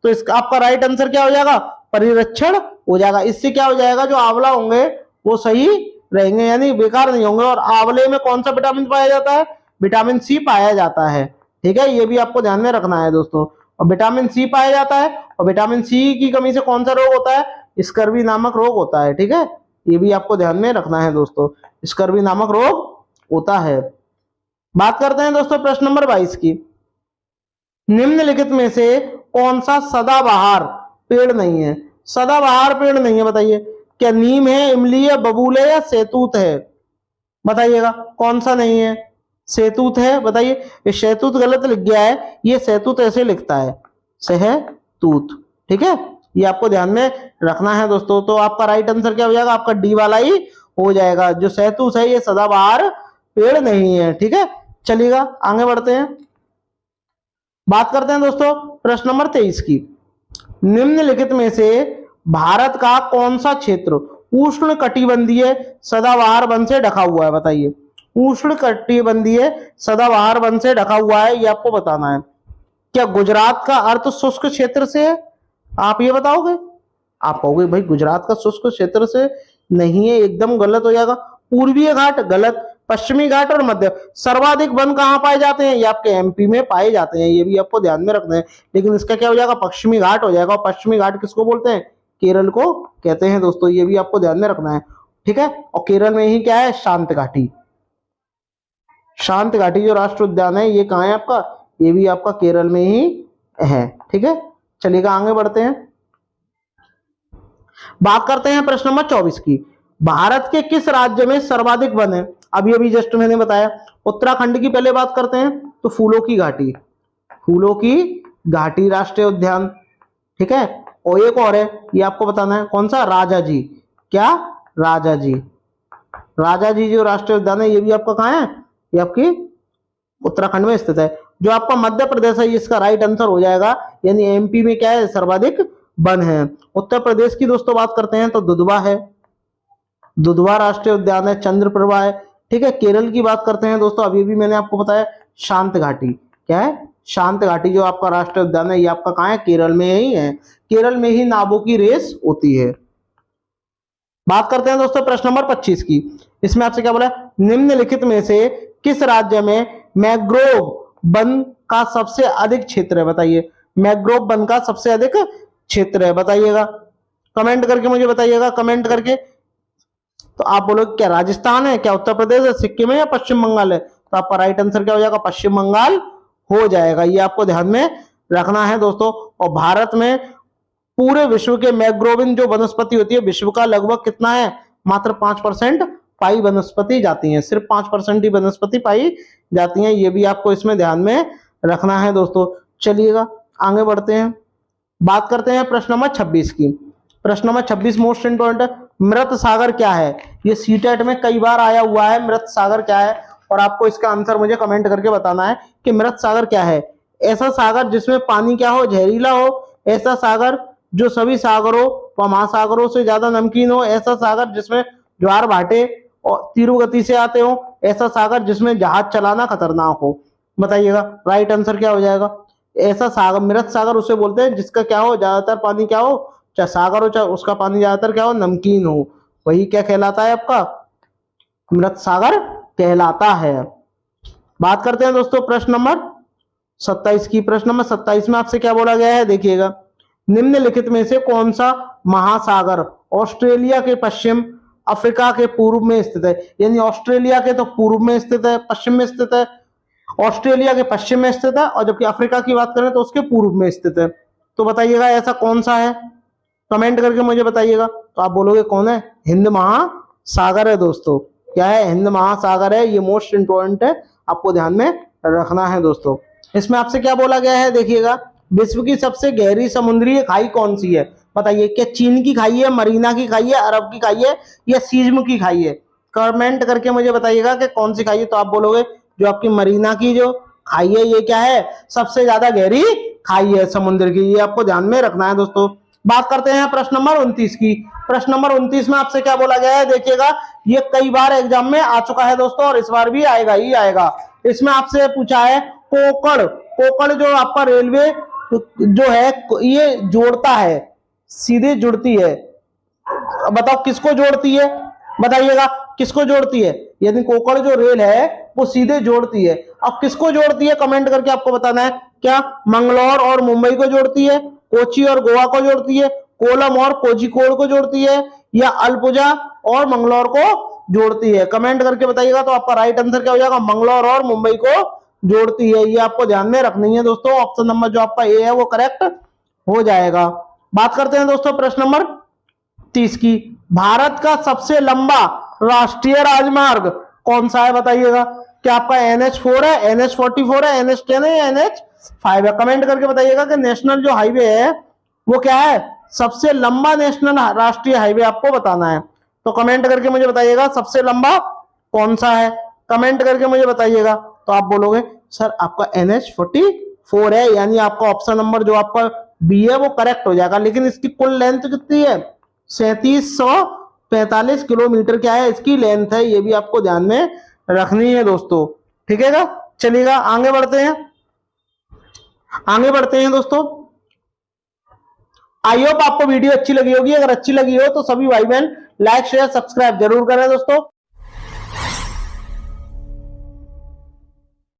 तो इसका आपका राइट आंसर क्या हो जाएगा, परिरक्षण हो जाएगा। इससे क्या हो जाएगा, जो आंवला होंगे वो सही रहेंगे, यानी बेकार नहीं होंगे। और आंवले में कौन सा विटामिन पाया जाता है, विटामिन सी पाया जाता है, ठीक है, ये भी आपको ध्यान में रखना है दोस्तों। और विटामिन सी पाया जाता है, और विटामिन सी की कमी से कौन सा रोग होता है, स्कर्वी नामक रोग होता है, ठीक है, ये भी आपको ध्यान में रखना है दोस्तों, स्कर्वी नामक रोग होता है। बात करते हैं दोस्तों प्रश्न नंबर 22 की। निम्नलिखित में से कौन सा सदाबहार पेड़ नहीं है, सदाबहार पेड़ नहीं है, बताइए। क्या नीम है, इमली है, बबूल है या सहतूत है, बताइएगा कौन सा नहीं है। सहतूत है, बताइए। ये सहतूत गलत लिख गया है, ये सहतूत ऐसे लिखता है, सहतूत, ठीक है, ये आपको ध्यान में रखना है दोस्तों। तो आपका राइट आंसर क्या हो जाएगा, आपका डी वाला ही हो जाएगा। जो सहतूत है ये सदाबहार पेड़ नहीं है, ठीक है। चलिएगा आगे बढ़ते हैं, बात करते हैं दोस्तों प्रश्न नंबर 23 की। निम्नलिखित में से भारत का कौन सा क्षेत्र उष्ण कटिबंधीय सदाबहार वन से ढका हुआ है, बताइए। उष्ण कटिबंधीय सदाबहार वन से ढका हुआ है, ये आपको बताना है। क्या गुजरात का अर्थ शुष्क क्षेत्र से है? आप ये बताओगे। आप कहोगे भाई गुजरात का शुष्क क्षेत्र से नहीं है, एकदम गलत हो जाएगा। पूर्वीय घाट गलत, पश्चिमी घाट और मध्य। सर्वाधिक वन कहाँ पाए जाते हैं? ये आपके एमपी में पाए जाते हैं, ये भी आपको ध्यान में रखना है। लेकिन इसका क्या हो जाएगा? पश्चिमी घाट हो जाएगा। और पश्चिमी घाट किसको बोलते हैं? केरल को कहते हैं दोस्तों, ये भी आपको ध्यान में रखना है, ठीक है। और केरल में ही क्या है? शांत घाटी। शांत घाटी जो राष्ट्रीय उद्यान है ये कहाँ है आपका? ये भी आपका केरल में ही है, ठीक है। चलिएगा आगे बढ़ते हैं, बात करते हैं प्रश्न नंबर 24 की। भारत के किस राज्य में सर्वाधिक वन है? अभी अभी जस्ट मैंने बताया, उत्तराखंड की पहले बात करते हैं तो फूलों की घाटी, फूलों की घाटी राष्ट्रीय उद्यान, ठीक है। और एक और है, ये आपको बताना है कौन सा? राजा जी। क्या? राजा जी। राजा जी जो राष्ट्रीय उद्यान है ये भी आपका कहाँ है? ये आपकी उत्तराखंड में स्थित है। जो आपका मध्य प्रदेश है इसका राइट आंसर हो जाएगा, यानी एमपी में क्या है? सर्वाधिक वन है। उत्तर प्रदेश की दोस्तों बात करते हैं तो दुधवा है, दुधवा राष्ट्रीय उद्यान है, चंद्रप्रभा है, ठीक है। केरल की बात करते हैं दोस्तों, अभी भी मैंने आपको बताया शांत घाटी। क्या है? शांत घाटी जो आपका राष्ट्रीय उद्यान है ये आपका कहाँ है? केरल में ही है। केरल में ही नावों की रेस होती है। बात करते हैं दोस्तों प्रश्न नंबर 25 की। इसमें आपसे क्या बोला? निम्नलिखित में से किस राज्य में मैंग्रोव वन का सबसे अधिक क्षेत्र है? बताइए। मैंग्रोव वन का सबसे अधिक क्षेत्र है, बताइएगा, कमेंट करके मुझे बताइएगा, कमेंट करके। तो आप बोलोगे क्या राजस्थान है, क्या उत्तर प्रदेश है, सिक्किम है या पश्चिम बंगाल है? तो आपका राइट आंसर क्या हो जाएगा? पश्चिम बंगाल हो जाएगा। ये आपको ध्यान में रखना है दोस्तों। और भारत में पूरे विश्व के मैंग्रोविन जो वनस्पति होती है विश्व का लगभग कितना है? मात्र 5% पाई वनस्पति जाती है, सिर्फ 5% ही वनस्पति पाई जाती है। ये भी आपको इसमें ध्यान में रखना है दोस्तों। चलिएगा आगे बढ़ते हैं, बात करते हैं प्रश्न नंबर 26 की। प्रश्न नंबर 26 मोस्ट इंपॉर्टेंट, मृत सागर क्या है? ये सीटेट में कई बार आया हुआ है, मृत सागर क्या है? और आपको इसका आंसर मुझे कमेंट करके बताना है कि मृत सागर क्या है। ऐसा सागर जिसमें पानी क्या हो? जहरीला हो। ऐसा सागर जो सभी सागरों व महासागरों से ज्यादा नमकीन हो। ऐसा सागर जिसमें ज्वार भाटे और तीव्र गति से आते हो। ऐसा सागर जिसमें जहाज चलाना खतरनाक हो। बताइएगा राइट आंसर क्या हो जाएगा? ऐसा सागर, मृत सागर उसे बोलते हैं जिसका क्या हो? ज्यादातर पानी क्या हो? चाहे सागर हो चाहे उसका पानी ज्यादातर क्या हो? नमकीन हो। वही क्या कहलाता है आपका? मृत सागर कहलाता है। बात करते हैं दोस्तों प्रश्न नंबर 27 की। प्रश्न नंबर 27 में आपसे क्या बोला गया है? देखिएगा, निम्नलिखित में से कौन सा महासागर ऑस्ट्रेलिया के पश्चिम, अफ्रीका के पूर्व में स्थित है? यानी ऑस्ट्रेलिया के तो पूर्व में स्थित है, पश्चिम में स्थित है, ऑस्ट्रेलिया के पश्चिम में स्थित है, और जबकि अफ्रीका की बात करें तो उसके पूर्व में स्थित है। तो बताइएगा ऐसा कौन सा है? कमेंट करके मुझे बताइएगा। तो आप बोलोगे कौन है? हिंद महासागर है दोस्तों। क्या है? हिंद महासागर है। ये मोस्ट इंपॉर्टेंट है, आपको ध्यान में रखना है दोस्तों। इसमें आपसे क्या बोला गया है? देखिएगा, विश्व की सबसे गहरी समुद्री खाई कौन सी है? बताइए। क्या चीन की खाई है, मरीना की खाई है, अरब की खाई है, या सीज्म की खाई है? कमेंट करके मुझे बताइएगा कि कौन सी खाई है। तो आप बोलोगे जो आपकी मरीना की जो खाई है ये क्या है? सबसे ज्यादा गहरी खाई है समुद्र की। ये आपको ध्यान में रखना है दोस्तों। बात करते हैं प्रश्न नंबर 29 की। प्रश्न नंबर 29 में आपसे क्या बोला गया है? देखिएगा, ये कई बार एग्जाम में आ चुका है दोस्तों और इस बार भी आएगा ही आएगा। इसमें आपसे पूछा है कोकण, कोकण जो आपका रेलवे जो है ये जोड़ता है, सीधे जुड़ती है। बताओ किसको जोड़ती है? बताइएगा किसको जोड़ती है? यानी कोकण जो रेल है वो सीधे जोड़ती है। अब किसको जोड़ती है? कमेंट करके आपको बताना है। क्या मंगलौर और मुंबई को जोड़ती है, कोची और गोवा को जोड़ती है, कोलम और कोझिकोड को जोड़ती है, या अल्पुजा और मंगलौर को जोड़ती है? कमेंट करके बताइएगा। तो आपका राइट आंसर क्या हो जाएगा? मंगलौर और मुंबई को जोड़ती है। ये आपको ध्यान में रखनी है दोस्तों। ऑप्शन नंबर जो आपका ए है वो करेक्ट हो जाएगा। बात करते हैं दोस्तों प्रश्न नंबर 30 की। भारत का सबसे लंबा राष्ट्रीय राजमार्ग कौन सा है? बताइएगा। क्या आपका NH4 है, NH44 है, NH10 है या NH5 है? कमेंट करके बताइएगा कि नेशनल जो हाईवे है वो क्या है? सबसे लंबा नेशनल राष्ट्रीय हाईवे आपको बताना है। तो कमेंट करके मुझे बताइएगा सबसे लंबा कौन सा है? कमेंट करके मुझे बताइएगा। तो आप बोलोगे सर आपका NH44 है, यानी आपका ऑप्शन नंबर जो आपका बी है वो करेक्ट हो जाएगा। लेकिन इसकी कुल लेंथ कितनी है? 3700 45 किलोमीटर क्या है इसकी लेंथ है, ये भी आपको ध्यान में रखनी है दोस्तों। ठीक है, चलिएगा आगे बढ़ते हैं, आगे बढ़ते हैं दोस्तों। आई होप आपको वीडियो अच्छी लगी होगी, अगर अच्छी लगी हो तो सभी भाई बहन लाइक शेयर सब्सक्राइब जरूर करें दोस्तों।